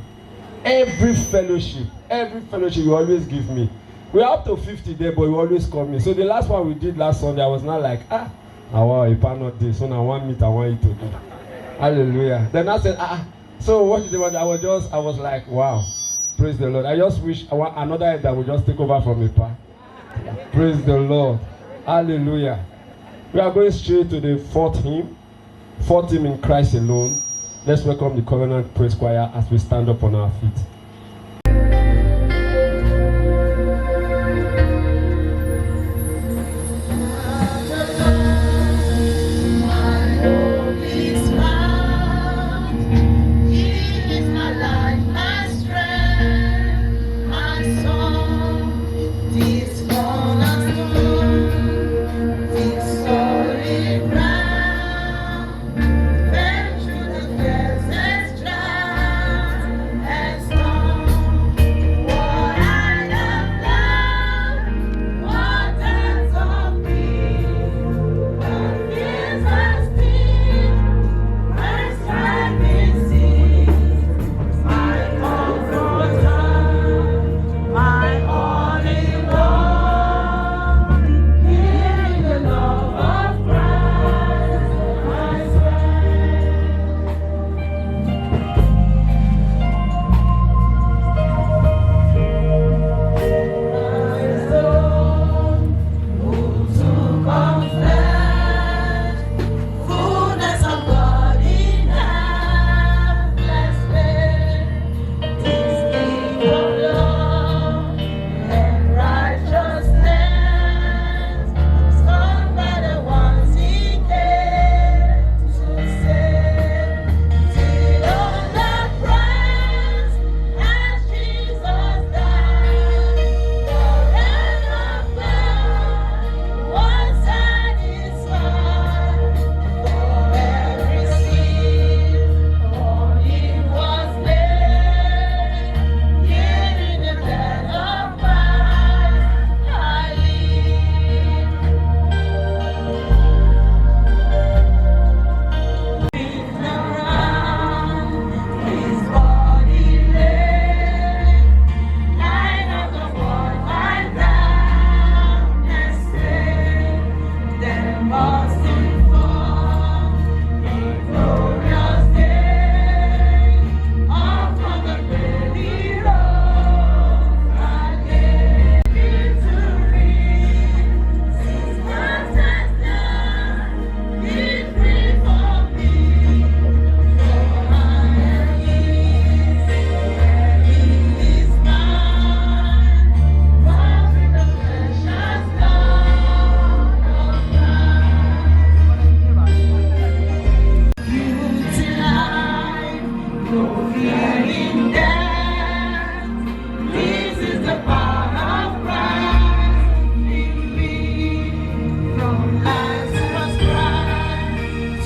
Every fellowship, you always give me. We're up to 50 there, but you always call me. So the last one we did last Sunday, I was not like, I want a not this, so now I want meat, I want it to do. Hallelujah. Then I said, so what did they want? I was like, wow, praise the Lord. I just wish I want another head that will just take over from me, pa. Praise the Lord. Hallelujah. We are going straight to the fourth hymn in Christ alone. Let's welcome the Covenant Praise Choir as we stand up on our feet. Through the deserts dry and storm.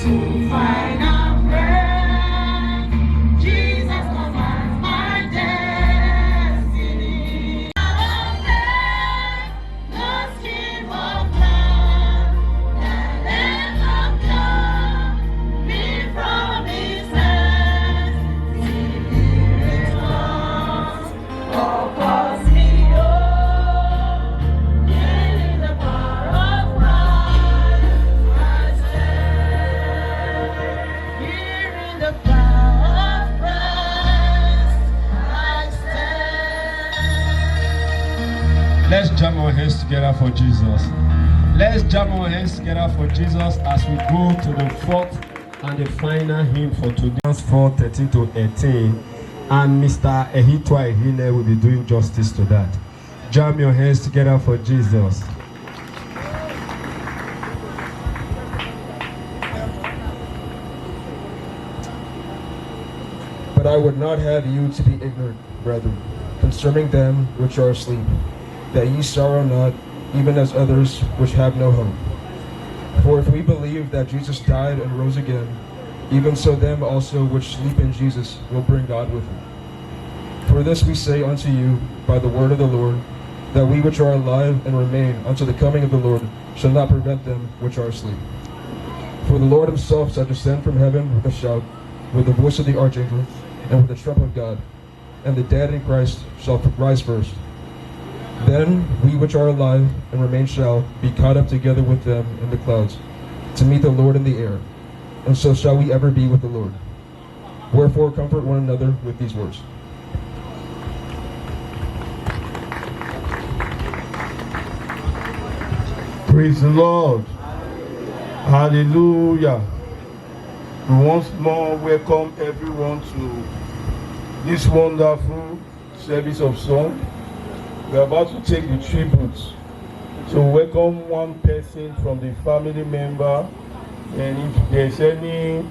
to find out where Jesus commands my destiny. Out of faith, the stream of love that ever flows me from His hands. Till He returns, all calls me home. In the power of Christ, I stand. Here in the power of Christ, I stand. Let's jam our hands together for Jesus. Let's jam our hands together for Jesus as we go to the fourth and the final hymn for today. 4:13 to 18. And Mr. Ehitwa Ehile will be doing justice to that. Jam your hands together for Jesus. But I would not have you to be ignorant, brethren, concerning them which are asleep, that ye sorrow not, even as others which have no hope. For if we believe that Jesus died and rose again, even so them also which sleep in Jesus will bring God with him. For this we say unto you by the word of the Lord, that we which are alive and remain unto the coming of the Lord shall not prevent them which are asleep. For the Lord himself shall descend from heaven with a shout, with the voice of the archangel, and with the trump of God, and the dead in Christ shall rise first. Then we which are alive and remain shall be caught up together with them in the clouds, to meet the Lord in the air, and so shall we ever be with the Lord. Wherefore comfort one another with these words. Praise the Lord. Hallelujah. We once more welcome everyone to this wonderful service of song. We are about to take the tributes. So welcome one person from the family member, and if there's any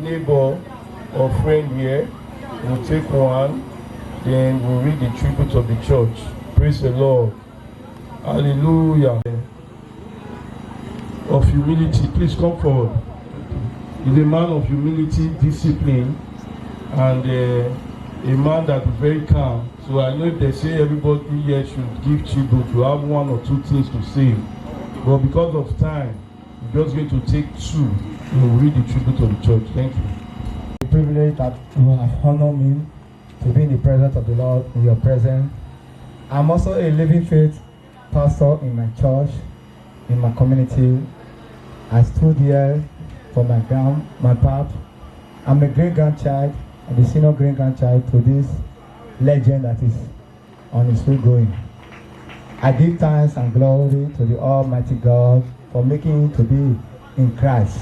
neighbor or friend here, we'll take one, then we'll read the tributes of the church. Praise the Lord. Hallelujah. Of humility, please come forward. He's a man of humility, discipline, and a man that is very calm. So I know if they say everybody here should give tribute, you have one or two things to say. But because of time, we're just going to take two and read the tribute of the church. Thank you. The privilege that you have honored me to be in the presence of the Lord, in your presence. I'm also a living faith pastor in my church, in my community. I stood here for my pap. I'm a great-grandchild, the senior great-grandchild to this legend that is on his way going. I give thanks and glory to the Almighty God for making it to be in Christ.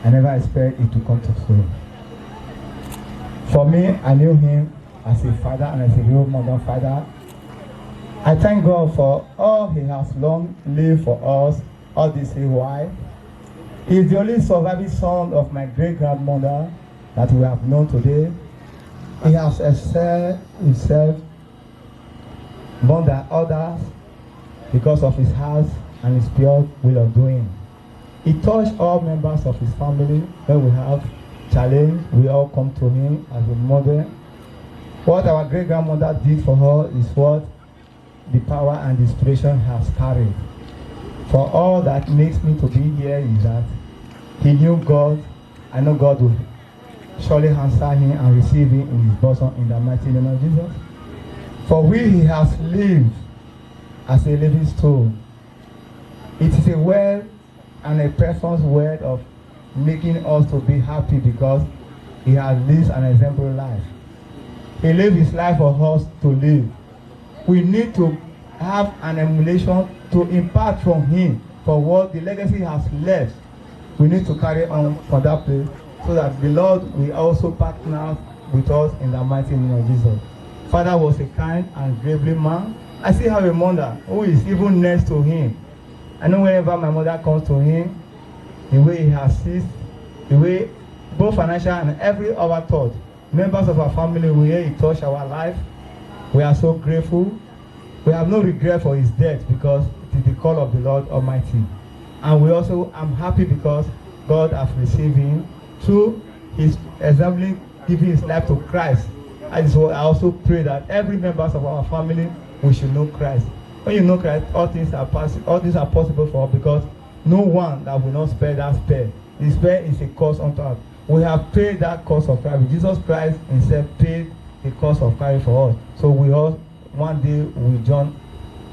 I never expect it to come to so. For me, I knew him as a father and as a real modern father. I thank God for all he has long lived for us all this while. He is the only surviving son of my great-grandmother that we have known today. He has excelled himself more than others because of his heart and his pure will of doing. He touched all members of his family. When we have challenge, we all come to him as a mother. What our great-grandmother did for her is what the power and the inspiration has carried. For all that makes me to be here is that he knew God. I know God will surely answer him and receive him in his bosom in the mighty name of Jesus. For he has lived as a living stone. It is a word and a person's word of making us to be happy because he has lived an exemplary life. He lived his life for us to live. We need to have an emulation to impart from him for what the legacy has left. We need to carry on for that place so that the Lord will also partner with us in the mighty name of Jesus. Father was a kind and gravely man. I still have a mother who is even next to him. I know whenever my mother comes to him, the way he assists, the way both financial and every other thought, members of our family will hear he touch our life. We are so grateful. We have no regret for his death because it is the call of the Lord Almighty. And we also, I'm happy because God has received him through his examining giving his life to Christ. And so I also pray that every member of our family, we should know Christ. When you know Christ, all things are possible for us, because no one that will not spare that spare. The spare is a cost unto us. We have paid that cost of Christ. Jesus Christ himself paid the cost of Christ for us. So we all one day will join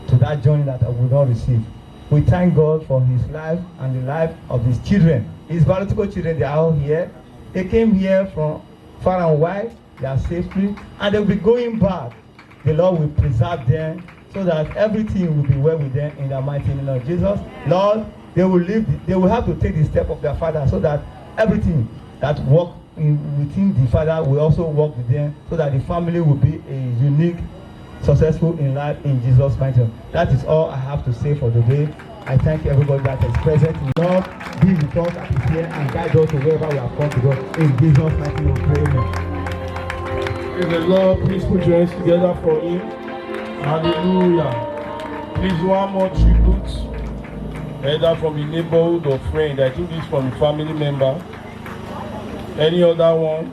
to that journey that we will not receive. We thank God for his life and the life of his children. His biological children, they are all here. They came here from far and wide. They are safely, and they will be going back. The Lord will preserve them so that everything will be well with them in the mighty name of Jesus. Lord, they will have to take the step of their father, so that everything that work within the father will also work with them, so that the family will be a unique, successful in life in Jesus' mighty name. That is all I have to say for the day. I thank everybody that is present. Lord, be with us that is here and guide us to wherever we have come to go. In Jesus' mighty name, pray. Amen. Praise the Lord. Please put your hands together for him. Hallelujah. Please, one more tribute. Either from the neighborhood or friend. I think this from a family member. Any other one?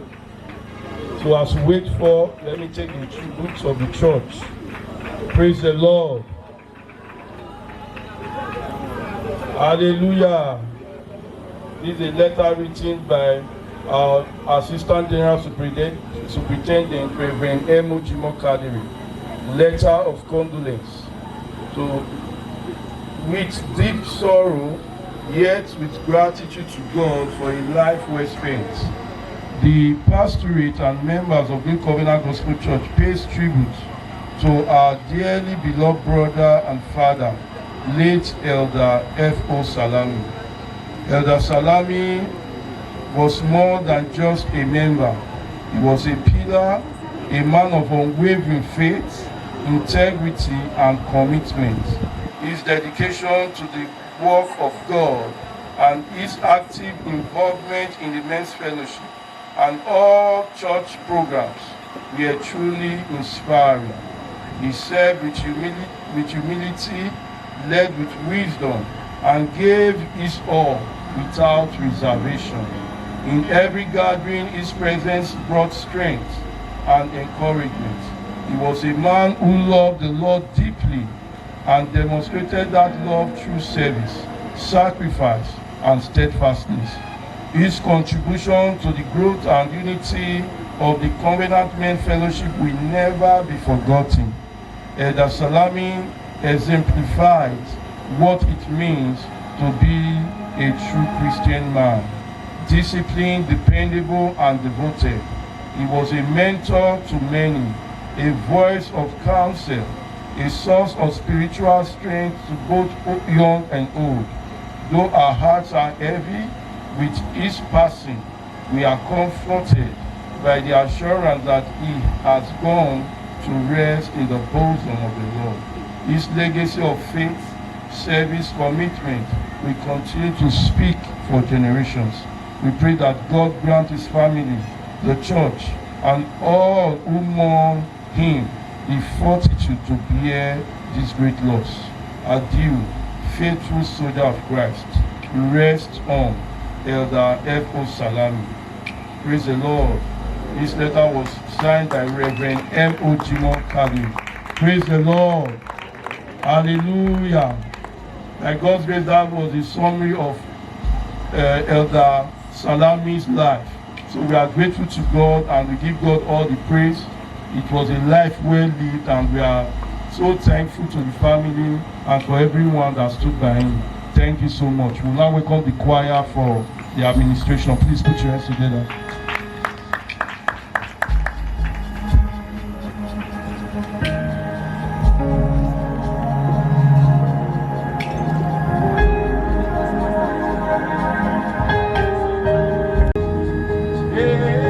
So as we wait for, let me take the tributes of the church. Praise the Lord. Hallelujah. This is a letter written by our Assistant General Superintendent, Reverend M. Ojimo Kadiri. Letter of condolence. So, with deep sorrow, yet with gratitude to God for a life well spent, the pastorate and members of New Covenant Gospel Church pays tribute to our dearly beloved brother and father, late Elder F.O. Salami. Elder Salami was more than just a member. He was a pillar, a man of unwavering faith, integrity, and commitment. His dedication to the work of God and his active involvement in the men's fellowship and all church programs were truly inspiring. He served with humility, led with wisdom, and gave his all without reservation. In every gathering, his presence brought strength and encouragement. He was a man who loved the Lord deeply and demonstrated that love through service, sacrifice, and steadfastness. His contribution to the growth and unity of the Covenant Men Fellowship will never be forgotten. Elder Salami exemplified what it means to be a true Christian man. Disciplined, dependable, and devoted. He was a mentor to many, a voice of counsel, a source of spiritual strength to both young and old. Though our hearts are heavy with his passing, we are comforted by the assurance that he has gone to rest in the bosom of the Lord. His legacy of faith, service, commitment will continue to speak for generations. We pray that God grant his family, the church, and all who mourn him the fortitude to bear this great loss. Adieu, faithful soldier of Christ. Rest on, Elder F.O. Salami. Praise the Lord. This letter was signed by Reverend M. Ojimo Kadiri. Praise the Lord. Hallelujah. By God's grace, that was the summary of Elder Salami's life. So we are grateful to God and we give God all the praise. It was a life well lived, and we are so thankful to the family and for everyone that stood by him. Thank you so much. We'll now welcome the choir for the administration. Please put your hands together. Hallelujah.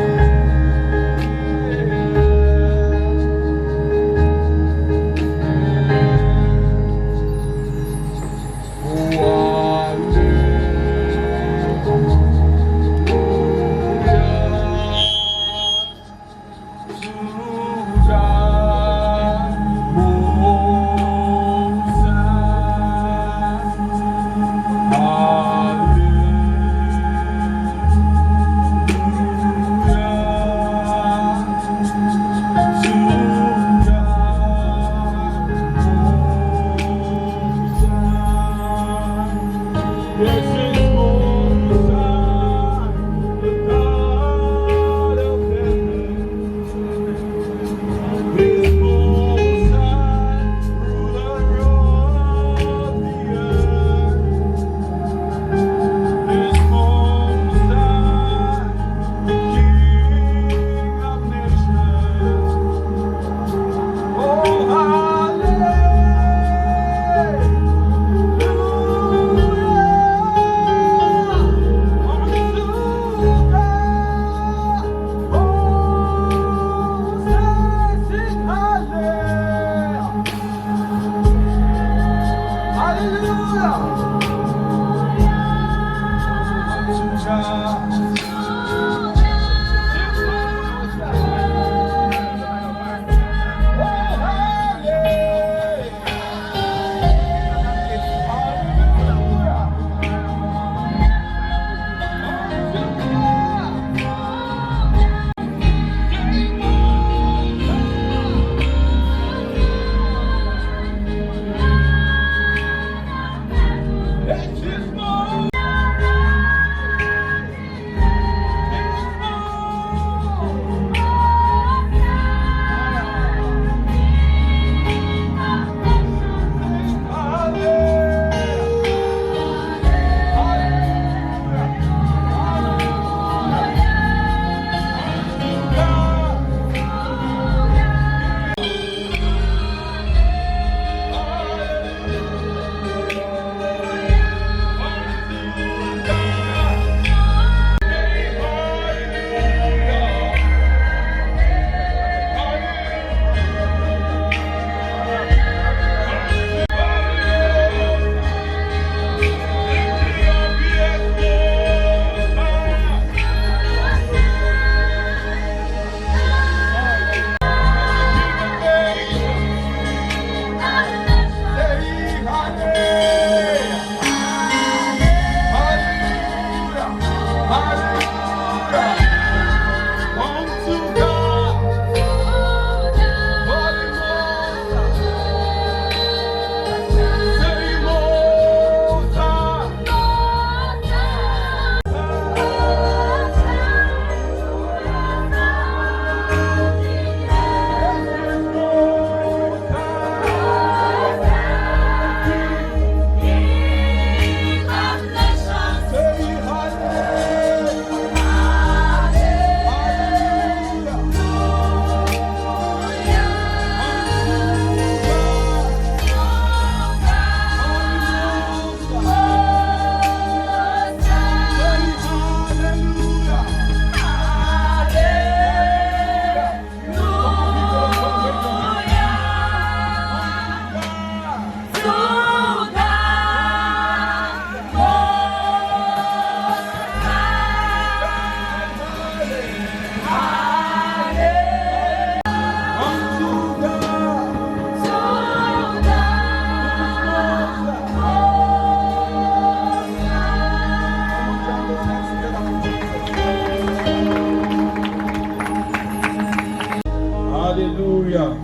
Hallelujah.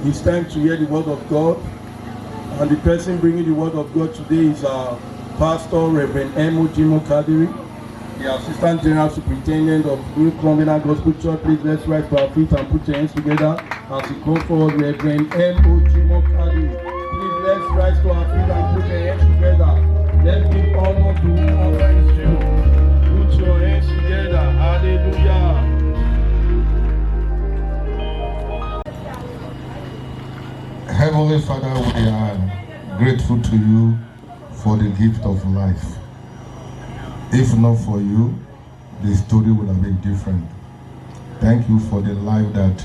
It's time to hear the word of God. And the person bringing the word of God today is our Pastor Reverend M.O. Jimo Kadiri, the Assistant General Superintendent of New Covenant Gospel Church. Please let's rise to our feet and put your hands together as we call forward Reverend M.O. Jimo Kadiri. Please let's rise to our feet and put your hands together. Let's give honor to whom honor is due. Put your hands together. Hallelujah. Heavenly Father, we are grateful to you for the gift of life. If not for you, the story would have been different. Thank you for the life that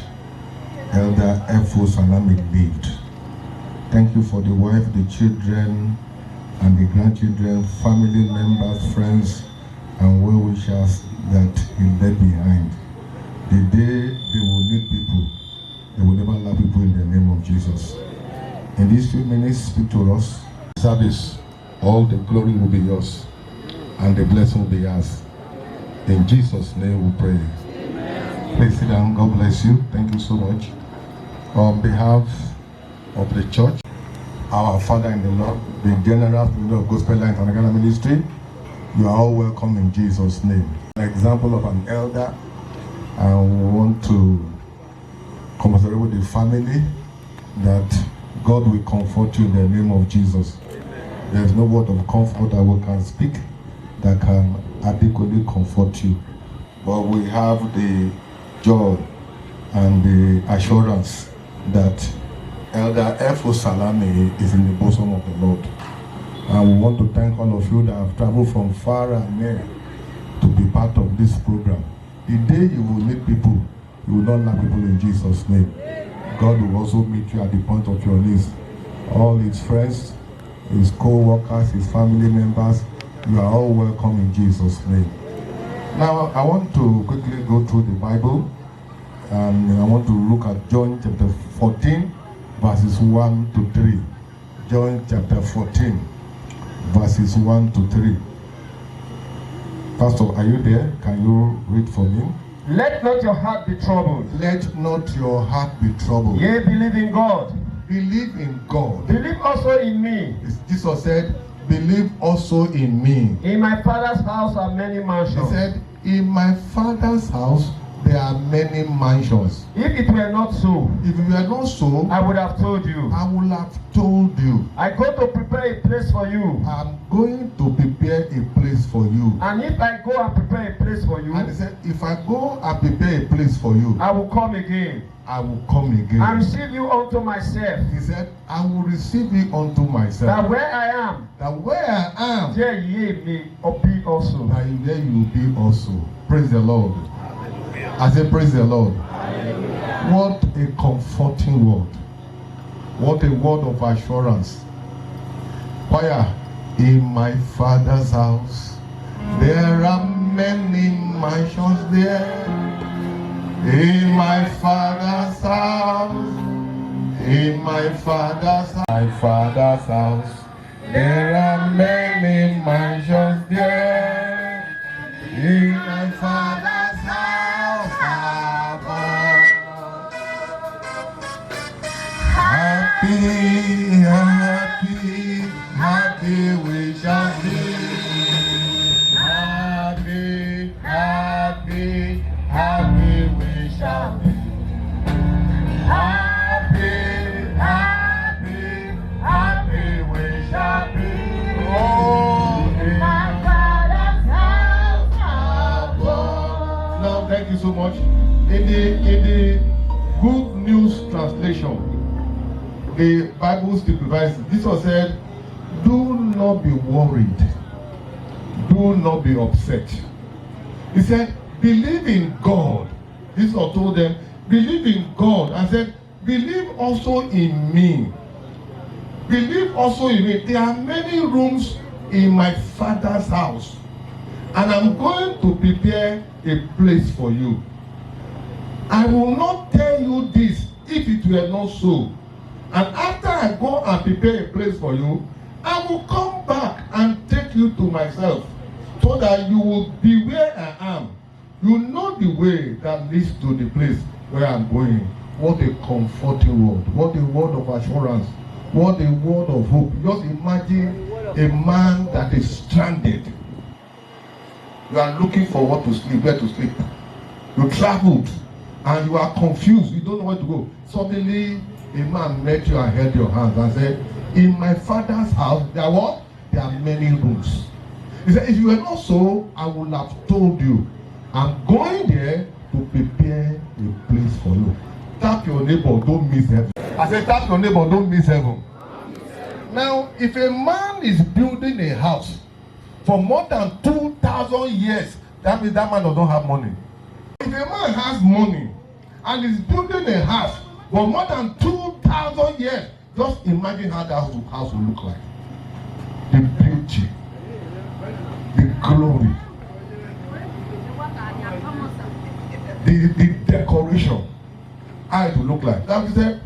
Elder F.O. Salami lived. Thank you for the wife, the children, and the grandchildren, family members, friends, and well-wishers that he left behind. The day they will need people, they will never love people in the name of Jesus. In these few minutes, speak to us. Service, all the glory will be yours, and the blessing will be yours. In Jesus' name we pray. Amen. Please sit down. God bless you. Thank you so much. On behalf of the church, our Father in the Lord, the General of Gospel Light International Ministry, you are all welcome in Jesus' name. An example of an elder, I want to commiserate with the family that God will comfort you in the name of Jesus. There is no word of comfort that we can speak that can adequately comfort you. But we have the joy and the assurance that Elder F.O. Salami is in the bosom of the Lord. And we want to thank all of you that have traveled from far and near to be part of this program. The day you will meet people, you will not lack people in Jesus' name. God will also meet you at the point of your knees. All his friends, his co-workers, his family members, You are all welcome in Jesus' name. Now, I want to quickly go through the Bible, and I want to look at John chapter 14, verses 1 to 3. John chapter 14, verses 1 to 3. Pastor, are you there? Can you read for me? Let not your heart be troubled. Let not your heart be troubled. Ye believe in God. Believe in God. Believe also in me. Jesus said, believe also in me. In my Father's house are many mansions. He said, in my Father's house there are many mansions. If it were not so, if it were not so, I would have told you. I would have told you. I go to prepare a place for you. I'm going to prepare a place for you. And if I go and prepare a place for you, and he said, if I go and prepare a place for you, I will come again. I will come again. I receive you unto myself. He said, I will receive you unto myself. That where I am, there ye may be also. That there you will be also. Praise the Lord. I say, praise the Lord. What a comforting word. What a word of assurance. Choir, in my Father's house, there are many mansions there. In my Father's house, in my Father's house, there are many mansions there. In my Father's house, happy, happy, happy we shall be. Happy, happy, happy we shall be. Happy, happy, happy we shall be. Oh, in my Father's house above. Now, thank you so much. In the Good News translation, the Bible still provides. This was said, do not be worried. Do not be upset. He said, believe in God. This was told them, believe in God. And said, believe also in me. Believe also in me. There are many rooms in my Father's house. And I'm going to prepare a place for you. I will not tell you this if it were not so. And after I go and prepare a place for you, I will come back and take you to myself, so that you will be where I am. You know the way that leads to the place where I'm going. What a comforting word. What a word of assurance. What a word of hope. Just imagine a man that is stranded. You are looking for what to sleep, where to sleep. You traveled and you are confused. You don't know where to go. Suddenly, a man met you and held your hands and said, in my Father's house, there are what? There are many rooms. He said, if you were not so, I would have told you. I'm going there to prepare a place for you. Tap your neighbor, don't miss heaven. I said, tap your neighbor, don't miss heaven. Now, if a man is building a house for more than 2,000 years, that means that man doesn't have money. If a man has money and is building a house for more than 2,000 years, just imagine how that house will look like. The beauty, the glory, the decoration, how it will look like. That is it.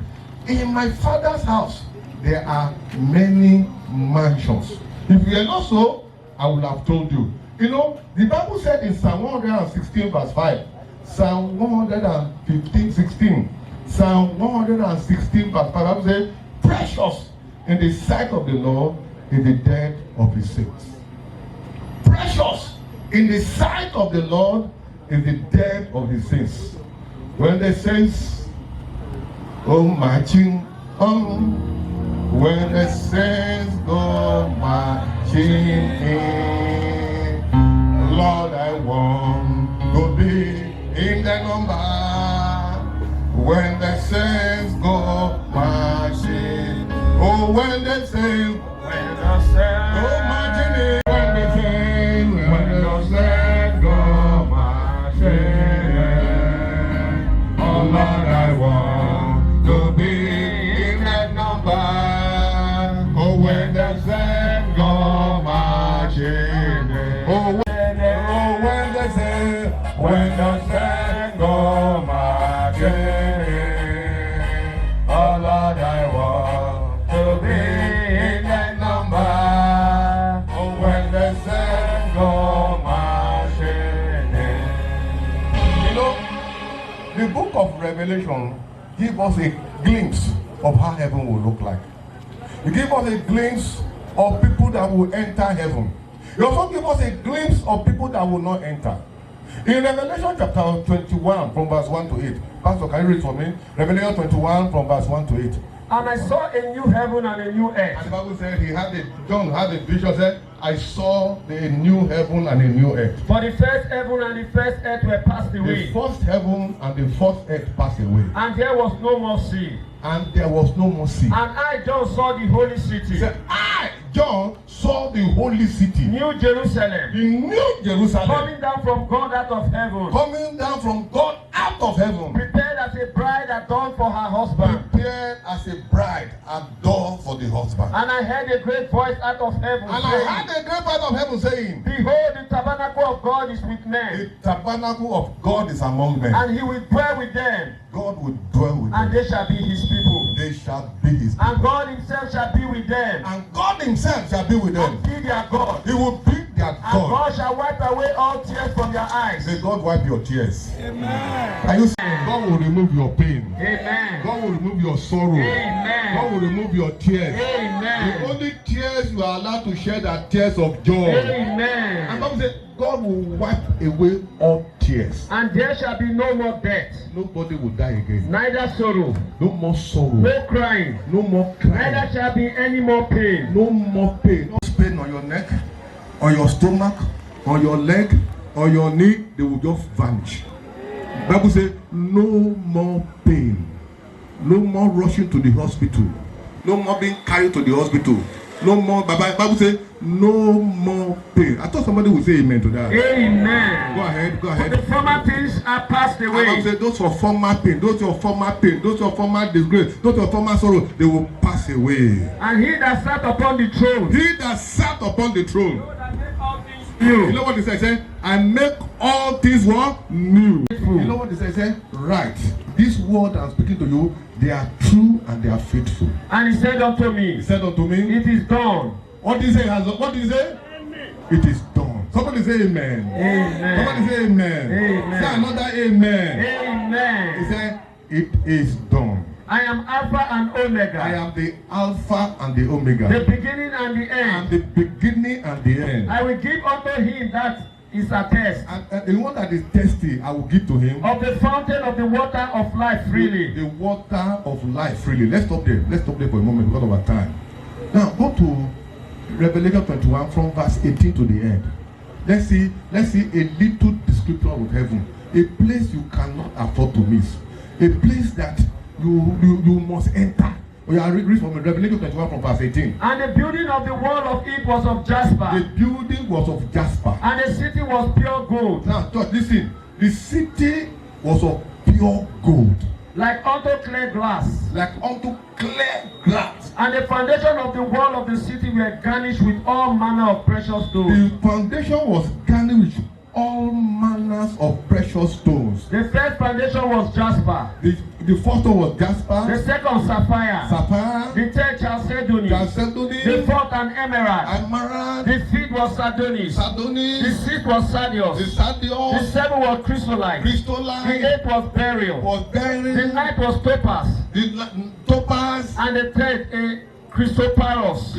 In my Father's house, there are many mansions. If you are not so, I would have told you. You know, the Bible said in Psalm 116 verse 5, Psalm 115, 16, Psalm 116 verse 5, the Bible said, precious in the sight of the Lord is the death of his saints. Precious in the sight of the Lord is the death of his saints. When the saints, oh marching on, when the saints go marching in, Lord, I want to be in the number. When the saints go marching, oh, when the saints go marching in, when the saints go marching in, oh, Lord, I want to be in that number. Oh, when the saints go marching. The book of Revelation gives us a glimpse of how heaven will look like. It gives us a glimpse of people that will enter heaven. It also gives us a glimpse of people that will not enter. In Revelation chapter 21 from verse 1 to 8. Pastor, can you read for me? Revelation 21 from verse 1 to 8. And I saw a new heaven and a new earth. And the Bible said John had a vision, said, I saw the new heaven and a new earth. For the first heaven and the first earth were passed away. The first heaven and the first earth passed away. And there was no more sea. And there was no more sea. And I, John, saw the holy city. He said, I, John, saw the holy city. New Jerusalem. The new Jerusalem. Coming down from God out of heaven. Coming down from God out of heaven. Prepared as a bride adorned for her husband. Prepared as a bride adorned for the husband. And I heard a great voice out of heaven and saying, I heard a great voice of heaven saying, Behold, the tabernacle of God is with men. The tabernacle of God is among men. And he will dwell with them. God will dwell with them. And they shall be his people. They shall be his people. And God himself shall be with them. And God himself shall be with them. And be their God. He will be their God. And God shall wipe away all tears from their eyes. May God wipe your tears. Amen. Can you say God will remove your pain? Amen. God will remove your sorrow. Amen. God will remove your tears. Amen. The only tears you are allowed to shed are tears of joy. Amen. And Bible says God will wipe away all tears. And there shall be no more death. Nobody will die again. Neither sorrow. No more sorrow. No crying. No more crying. Neither shall be any more pain. No more pain. No pain on your neck, on your stomach, on your leg, on your knee. They will just vanish. Bible says no more pain. No more rushing to the hospital. No more being carried to the hospital. No more. Bible says no more pain. I thought somebody would say amen to that. Amen. Go ahead. Go ahead. For the former things are passed away. Bible says those for former pain, those for former pain, those for former disgrace, those for former sorrow, they will pass away. And he that sat upon the throne. He that sat upon the throne. New. You know what he said? I make all things what? New. You know what he said? Right. This word I'm speaking to you, they are true and they are faithful. And he said unto me. He said unto me. It is done. What did he say? What did he say? It is done. Somebody say amen. Amen. Somebody say amen. Amen. Say another amen. Amen. He said, it is done. I am Alpha and Omega. I am the Alpha and the Omega. The beginning and the end. And the beginning and the end. I will give unto him that is a test. And the one that is thirsty, I will give to him. Of the fountain of the water of life freely. The water of life freely. Let's stop there. Let's stop there for a moment because of our time. Now go to Revelation 21 from verse 18 to the end. Let's see a little description of heaven. A place you cannot afford to miss. A place that you must enter. We are reading from Revelation 21 from verse 18. And the building of the wall of it was of jasper. The building was of jasper. And the city was pure gold. Now, church, listen. The city was of pure gold. Like unto clear glass. Like unto clear glass. And the foundation of the wall of the city were garnished with all manner of precious stones. The foundation was garnished with all manners of precious stones. The first foundation was jasper. The first one was jasper. The second sapphire. Sapphire. The third chalcedony. Chalcedony. The fourth an emerald. Emerald. The fifth was sardonis. Sardonis. The sixth was sardius. The sardius. The seventh was chrysolite. Crystolite. The eighth was beryl. The ninth was topaz. The topaz. And the tenth a Christoparos.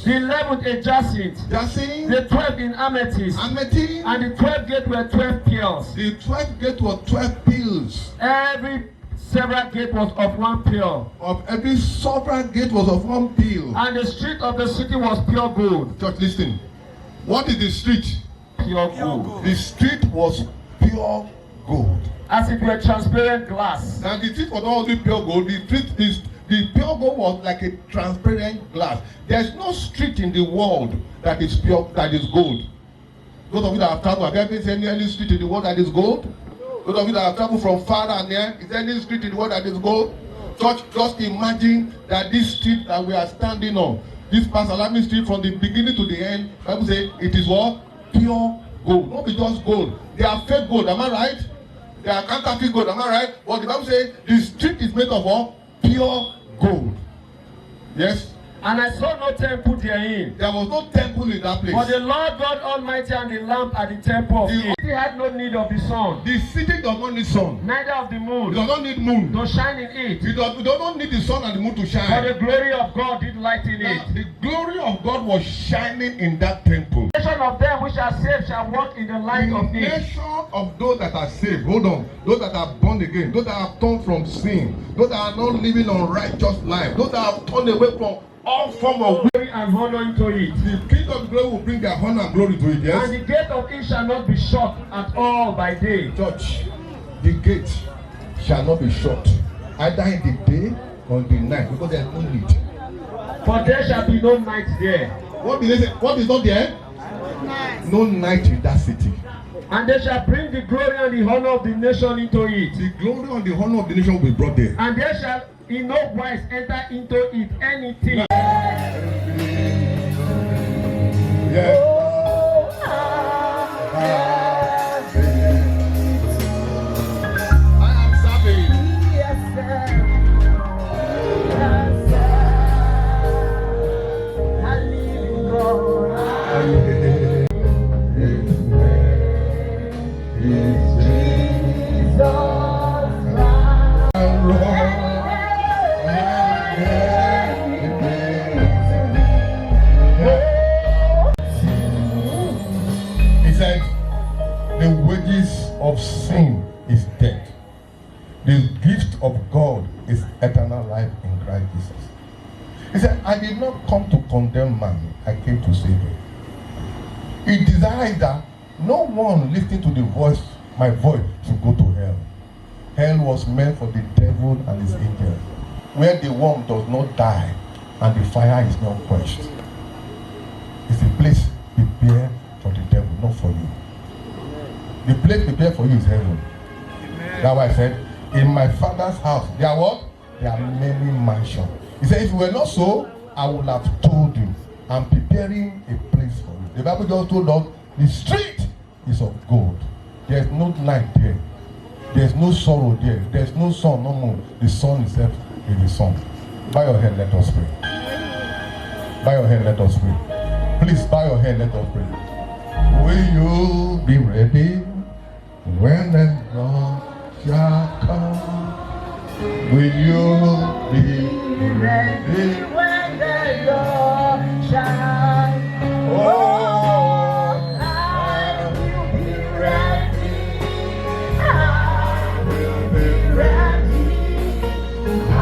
The 11th a jacinth. The 12th in amethyst. And the 12th gate were 12 pearls. The 12th gate was 12 pearls. Every several gate was of one pearl. Every several gate was of one pearl. And the street of the city was pure gold. Church, listen. What is the street? Pure gold. The street was pure gold. As it were transparent glass. Now the street was not only pure gold. The pure gold was like a transparent glass. There's no street in the world that is pure, that is gold. Those of you that have traveled, have you ever seen any street in the world that is gold? Those of you that have traveled from far and near, is there any street in the world that is gold? Church, just imagine that this street that we are standing on, this Pasalami street from the beginning to the end, Bible says it is what? Pure gold. Not be just gold. They are fake gold, am I right? They are counterfeit gold, am I right? But the Bible says the street is made of what? Pure gold. Yes? And I saw no temple therein. There was no temple in that place. For the Lord God Almighty and the lamp are the temple of it. He had no need of the sun. The city does not need sun. Neither of the moon. It does not need moon. To shine in it. It does not need the sun and the moon to shine. For the glory of God did lighten it. The glory of God was shining in that temple. The nation of them which are saved shall walk in the light of The it. nation of those that are saved, hold on, those that are born again, those that have turned from sin, those that are not living unrighteous life, those that have turned away from all form of glory and honor into it. The King of glory will bring their honor and glory to it, yes? And the gate of it shall not be shut at all by day. Church, the gate shall not be shut either in the day or in the night, because there is no need. For there shall be no night there. What did they say? What is not there? No night in that city. And they shall bring the glory and the honor of the nation into it. The glory and the honor of the nation will be brought there. And there shall in no wise enter into it anything. Yeah. I am serving. The wages of sin is death. The gift of God is eternal life in Christ Jesus. He said, I did not come to condemn man, I came to save him. He desired that no one listening to my voice, should go to hell. Hell was meant for the devil and his angels, where the worm does not die and the fire is not quenched. It's a place prepared for the devil, not for you. The place prepared for you is heaven. That's why I said, in my Father's house, there are what? There are many mansions. He said, if it were not so, I would have told you. I'm preparing a place for you. The Bible just told us, the street is of gold. There's no night there. There's no sorrow there. There's no sun, no moon. The sun itself is the sun. Bow your head, let us pray. Bow your head, let us pray. Please bow your head, let us pray. Will you be ready when the Lord shall come? Will you be ready when the Lord shall come? Oh, I will be ready. I will be ready. I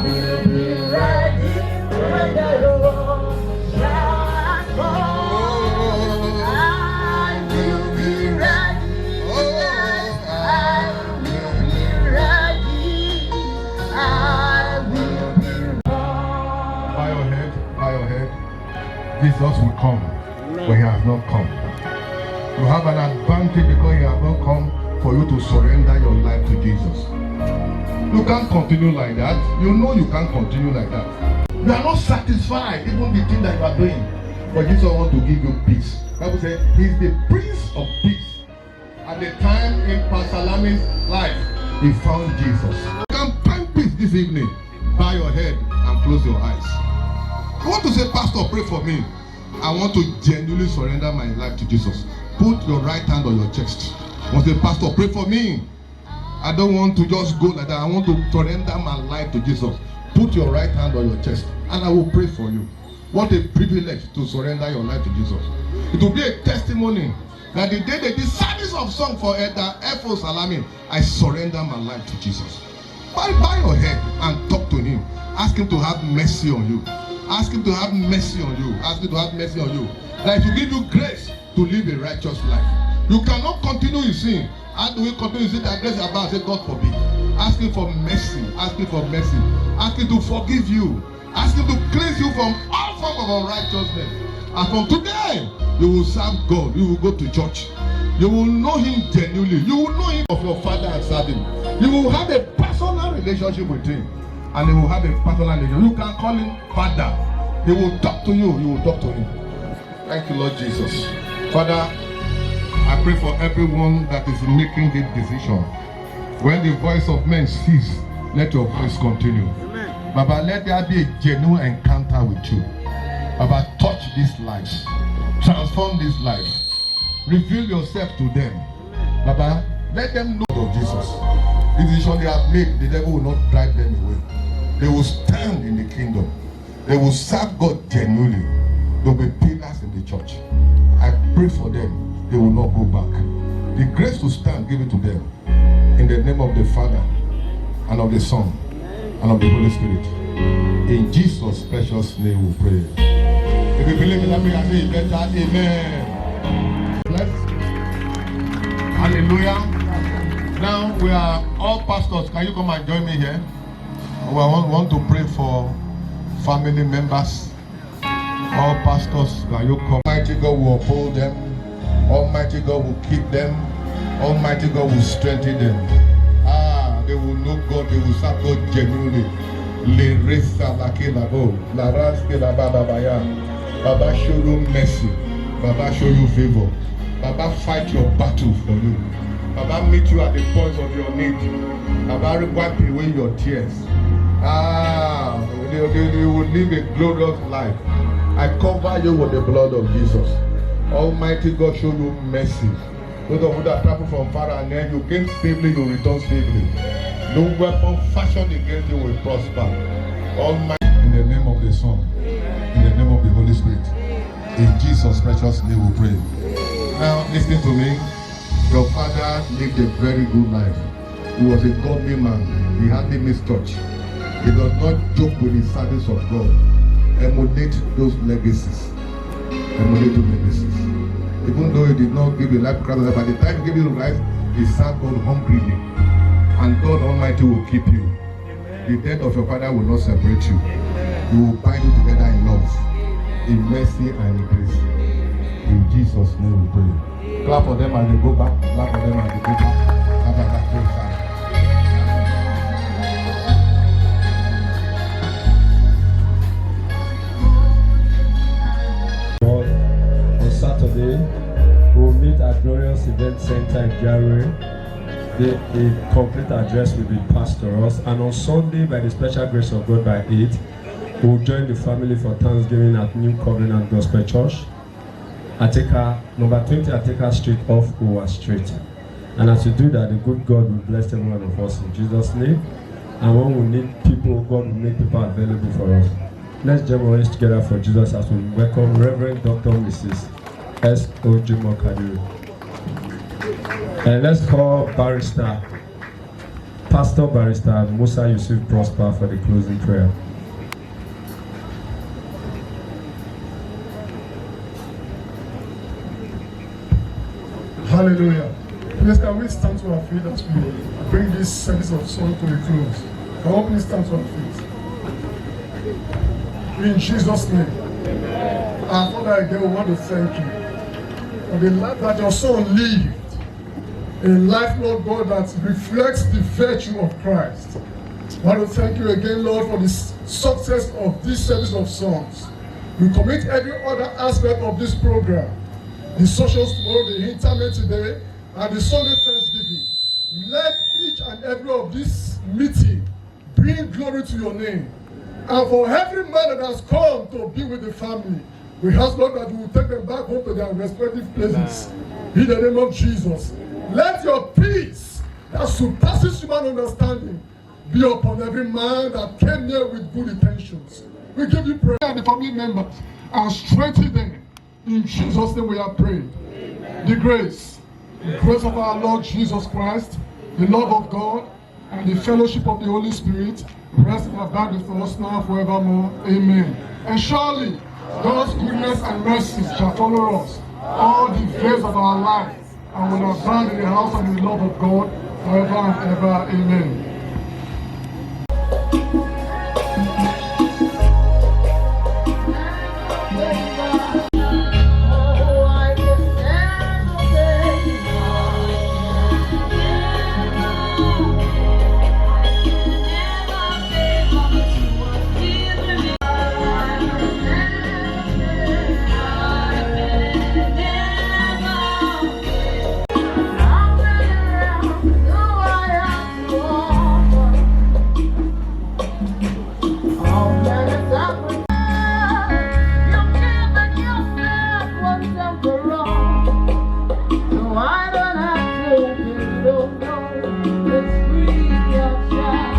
will be ready when the Lord shall come. Jesus will come, but he has not come. You have an advantage because he has not come for you to surrender your life to Jesus. You can't continue like that. You know you can't continue like that. You are not satisfied even the thing that you are doing. But Jesus wants to give you peace. The Bible says he's the Prince of Peace. At the time in Pastor Lami's life, he found Jesus. You can find peace this evening. Bow your head and close your eyes. I want to say, Pastor, pray for me. I want to genuinely surrender my life to Jesus. Put your right hand on your chest. I want to say, Pastor, pray for me. I don't want to just go like that. I want to surrender my life to Jesus. Put your right hand on your chest and I will pray for you. What a privilege to surrender your life to Jesus. It will be a testimony that the day they did service of song for Elder Efo Salami, I surrender my life to Jesus. Bow your head and talk to him. Ask him to have mercy on you. Ask him to have mercy on you. Ask him to have mercy on you. That he will give you grace to live a righteous life. You cannot continue in sin. How do we continue to say that grace is about? Say, God forbid. Ask him for mercy. Ask him for mercy. Ask him to forgive you. Ask him to cleanse you from all form of unrighteousness. And from today, you will serve God. You will go to church. You will know him genuinely. You will know him of your father and serve him. You will have a personal relationship with him. And he will have a personal relationship. You can call him Father. He will talk to you. You will talk to him. Thank you, Lord Jesus. Father, I pray for everyone that is making this decision. When the voice of men cease, let your voice continue. Amen. Baba, let there be a genuine encounter with you. Baba, touch this life. Transform this life. Reveal yourself to them. Baba, let them know of Jesus. The decision they have made, the devil will not drive them away. They will stand in the kingdom. They will serve God genuinely. They will be pillars in the church. I pray for them. They will not go back. The grace to stand, give it to them. In the name of the Father, and of the Son, and of the Holy Spirit. In Jesus' precious name we pray. If you believe in that, I say better, amen. Bless. Hallelujah. Now we are all pastors. Can you come and join me here? We want to pray for family members. All pastors, can you come? Almighty God will uphold them. Almighty God will keep them. Almighty God will strengthen them. They will know God, they will serve God genuinely. Baba, show you mercy. Baba, show you favor. Baba, fight your battle for you. Baba, meet you at the point of your need. Baba, wipe away your tears. They will live a glorious life. I cover you with the blood of Jesus. Almighty God, show you mercy. Those of you that travel from far and near, you came safely, you return safely. No weapon fashioned against you will prosper. Almighty, in the name of the Son, in the name of the Holy Spirit, in Jesus' precious name we pray. Now, listen to me. Your father lived a very good life. He was a godly man. He hardly missed church. He does not joke with the service of God. Emulate those legacies. Emulate those legacies. Even though he did not give a life to Christ, by the time he gave his life, he served God hungrily. And God Almighty will keep you. The death of your father will not separate you. He will bind you together in love, in mercy and in grace. In Jesus' name we pray. Clap for them as they go back. Clap for them as they go back. On Saturday, we'll meet at Glorious Event Center in Jare. The complete address will be passed to us, and on Sunday, by the special grace of God, by 8, we'll join the family for Thanksgiving at New Covenant Gospel Church, Ateka, number 20 Ateka Street off Owa Street. And as we do that, the good God will bless every one of us in Jesus' name. And when we need people, God will make people available for us. Let's join our hands together for Jesus as we welcome Reverend Dr. Mrs. S. Ojimo Kadiri. And let's call Pastor Barrister Musa Yusuf Prosper for the closing prayer. Hallelujah. Please can we stand to our feet as we bring this service of song to a close? Can we please stand to our feet? In Jesus' name. Our Father, again, we want to thank you for the life that your son lived. A life, Lord God, that reflects the virtue of Christ. I want to thank you again, Lord, for the success of this service of songs. We commit every other aspect of this program, the socials tomorrow, the internet today, and the Sunday Thanksgiving. Let each and every of this meeting bring glory to your name. And for every man that has come to be with the family, we ask, Lord, that you will take them back home to their respective places. In the name of Jesus. Let your peace that surpasses human understanding be upon every man that came here with good intentions. We give you prayer and the family members and strengthen them. In Jesus' name we are praying. The grace of our Lord Jesus Christ, the love of God, and the fellowship of the Holy Spirit rest and abide with us now and forevermore. Amen. And surely God's goodness and mercy shall follow us all the days of our life, and will abide in the house and the love of God forever and ever. Amen. Oh I don't have to open the door. Let's free your child.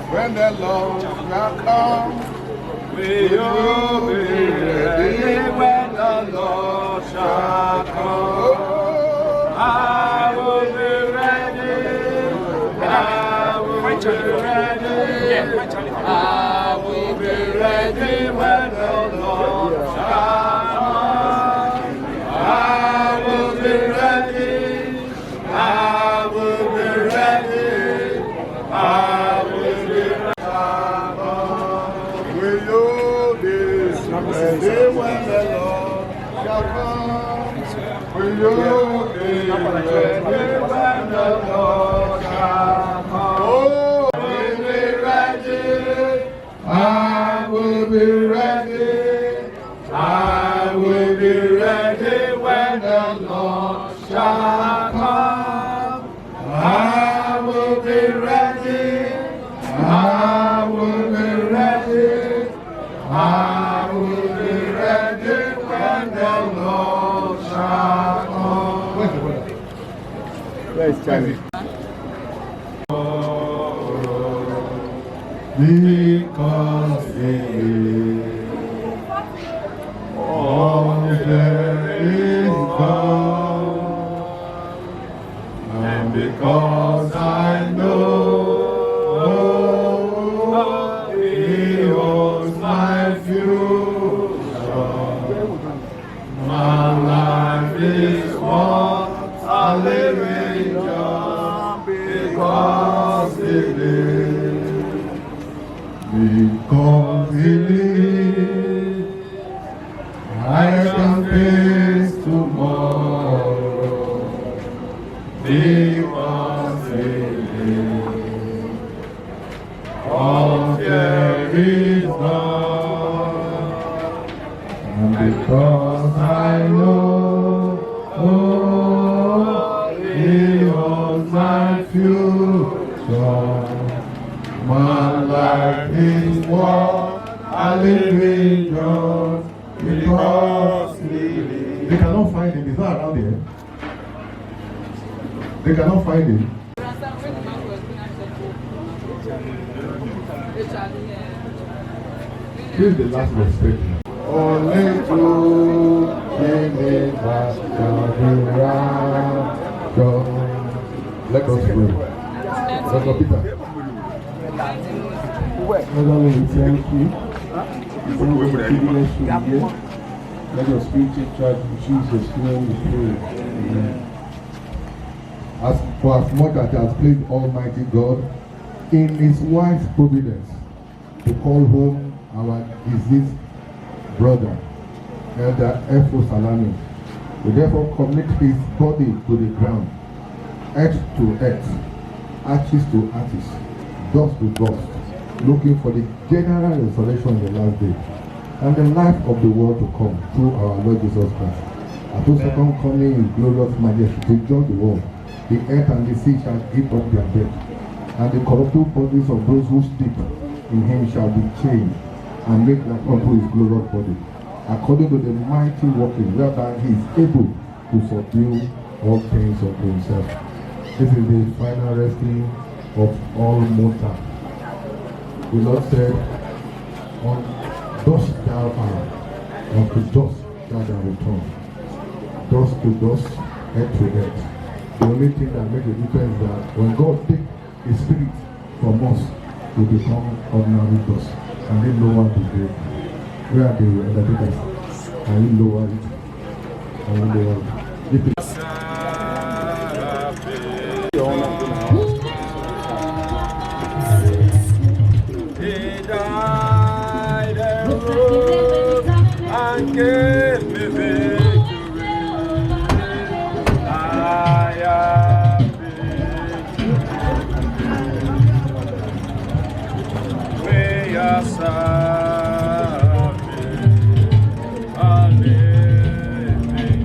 When the Lord shall come, will you be ready when the Lord shall come? I will be ready. I will be ready. I will be ready when the Lord shall come. I will be ready. I will be ready. I will be ready when the Lord shall come. Will you be ready when the Lord shall come? Oh, I will be ready. I will be ready. I will be ready when the Lord shall come. I will be ready. I will be ready. I will be ready when the Lord shall come. Where's Charlie? Because all there is God, and because I know He owns my future, my life is worth a living just because He lives. Because He lives, I can face tomorrow. Because He lives, all fear is gone. And because I know, He owns my future, my life is worth a living just because He lives. They cannot find Him. He's not around here. They cannot find Him. This is the last respect. Only true believers shall be righteous. Let us pray. Dr. Peter. Father, we thank you. For the privilege to be here. Let your spirit take charge in Jesus' name we pray. Amen. As for as much as He has pleased Almighty God in His wise providence to call home our deceased brother, Elder Efo Salami, we therefore commit his body to the ground, earth to earth, ashes to ashes, dust to dust, looking for the general resurrection in the last day, and the life of the world to come through our Lord Jesus Christ, at whose second coming in glorious majesty to judge the world The earth and the sea shall eat up their dead, and the corruptible bodies of those who sleep in him shall be changed, and make like unto his glorious body, according to the mighty working whereby he is able to subdue all things unto himself. This is the final resting of all mortal. The Lord said, on dust thou art, unto dust shall thou return. Dust to dust, earth to earth. The only thing that makes a difference is that when God takes his spirit from us, we become ordinary dust. And they lower the grave. Where are the undertakers? Can you lower it? Can you lower it? He died and rose and gave me victory. I am victory. We are saved and living.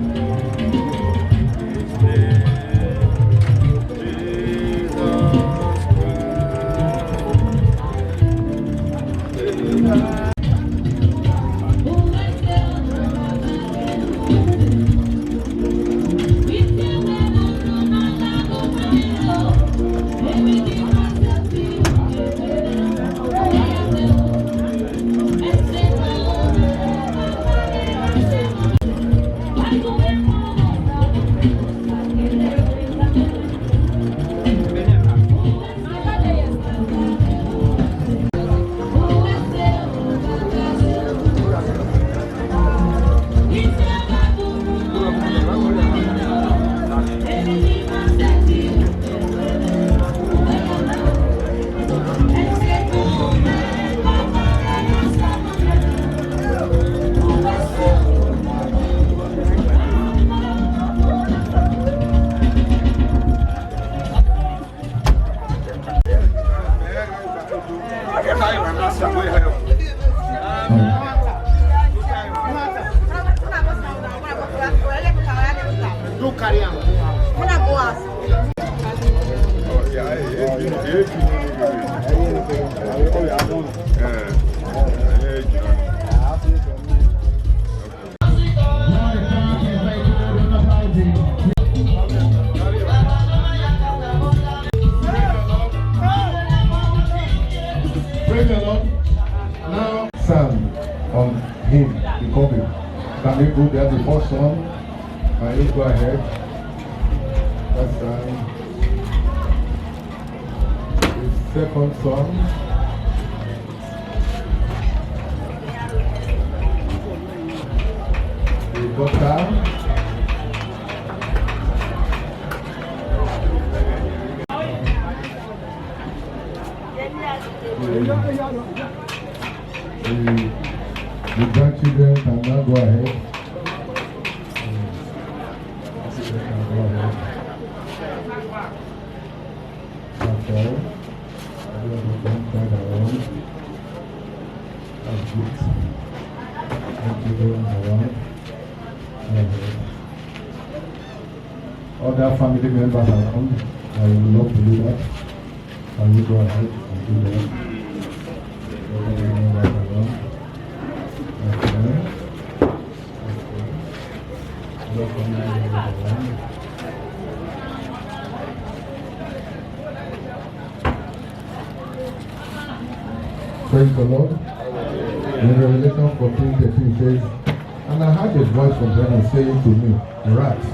His name, Jesus Christ. Praise the Lord. Now, Psalm on him, the copy. Can we go there? The first song. Can you go ahead? That's the second song. The vocal. The grandchildren can now go ahead. Okay. Other family members around, I would love to do that. Can you go ahead and do that? Praise the Lord. In Revelation 14:13 says, and I heard a voice from heaven saying to me, Rise,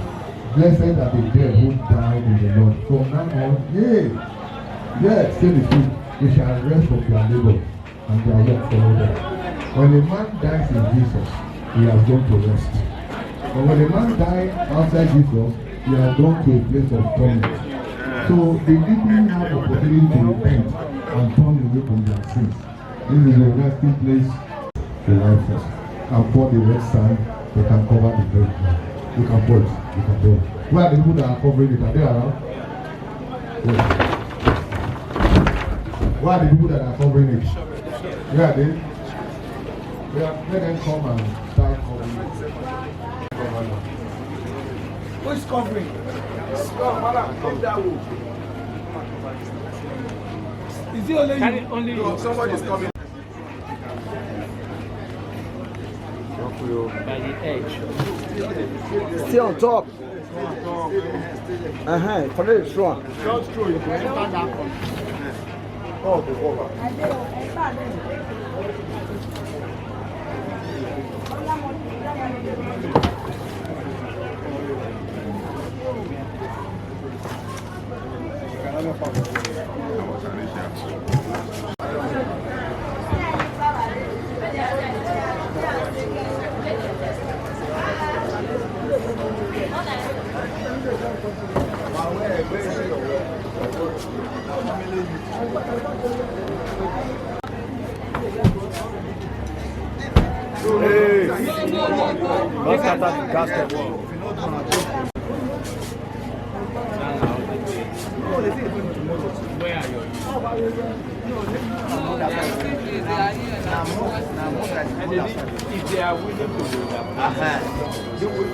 blessed are the dead who died in the Lord. From now on, yea, say the truth, they shall rest from their labor and their work follow them. When a man dies in Jesus, he has gone to rest. But when a man dies outside Jesus, he has gone to a place of torment. So they didn't have the opportunity to repent and turn away from their sins. This is a resting place for righteous. And pour the red sand, they can cover the grave. You can pour it. You can pour it. Where are the people that are covering it? Are they around? Yes. Where are the people that are covering it? Where are they? Let them come and start covering it. Who is covering? Come that way. Is it only you? No, somebody is coming. By the edge. Stay on top. Follow the strong. Just throw it. Oh, the water. Hey, let's cut that gasket. Where are you? If they are willing to do that, you will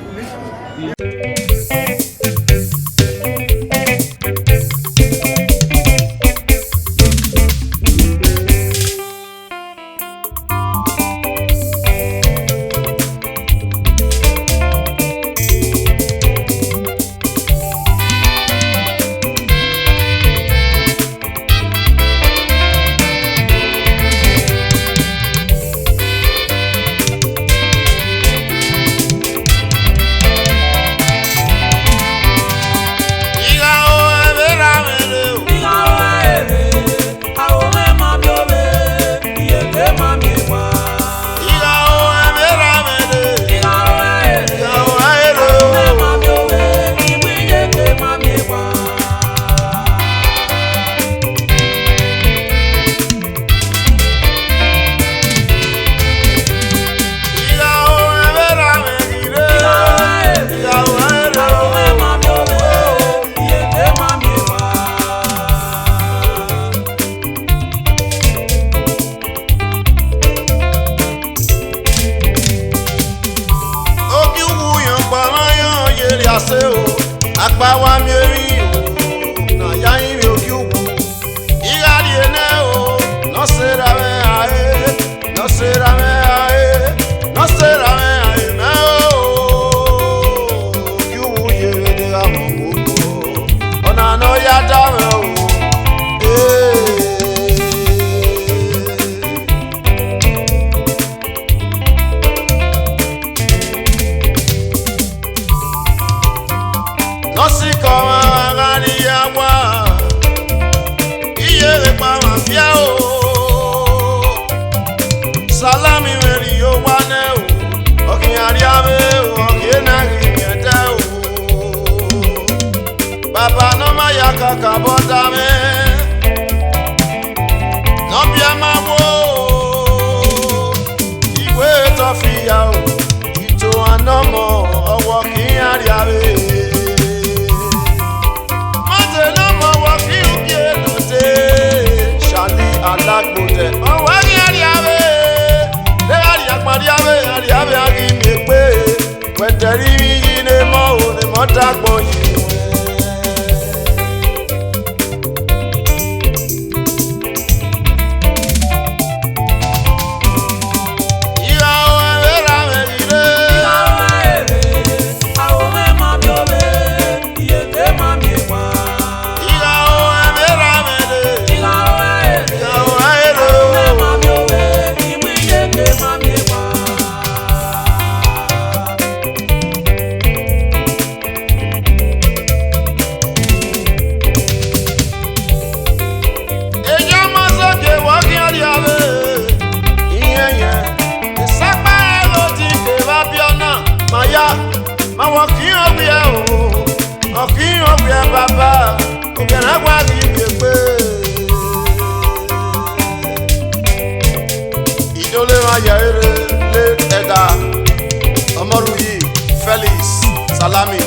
Felix Salami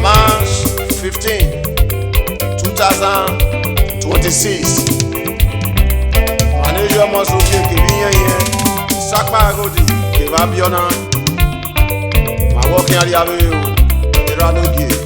March 15, 2026. Manager Mosu Kekiri Sapa Agodi. Babiona, my walking area, Iranogi.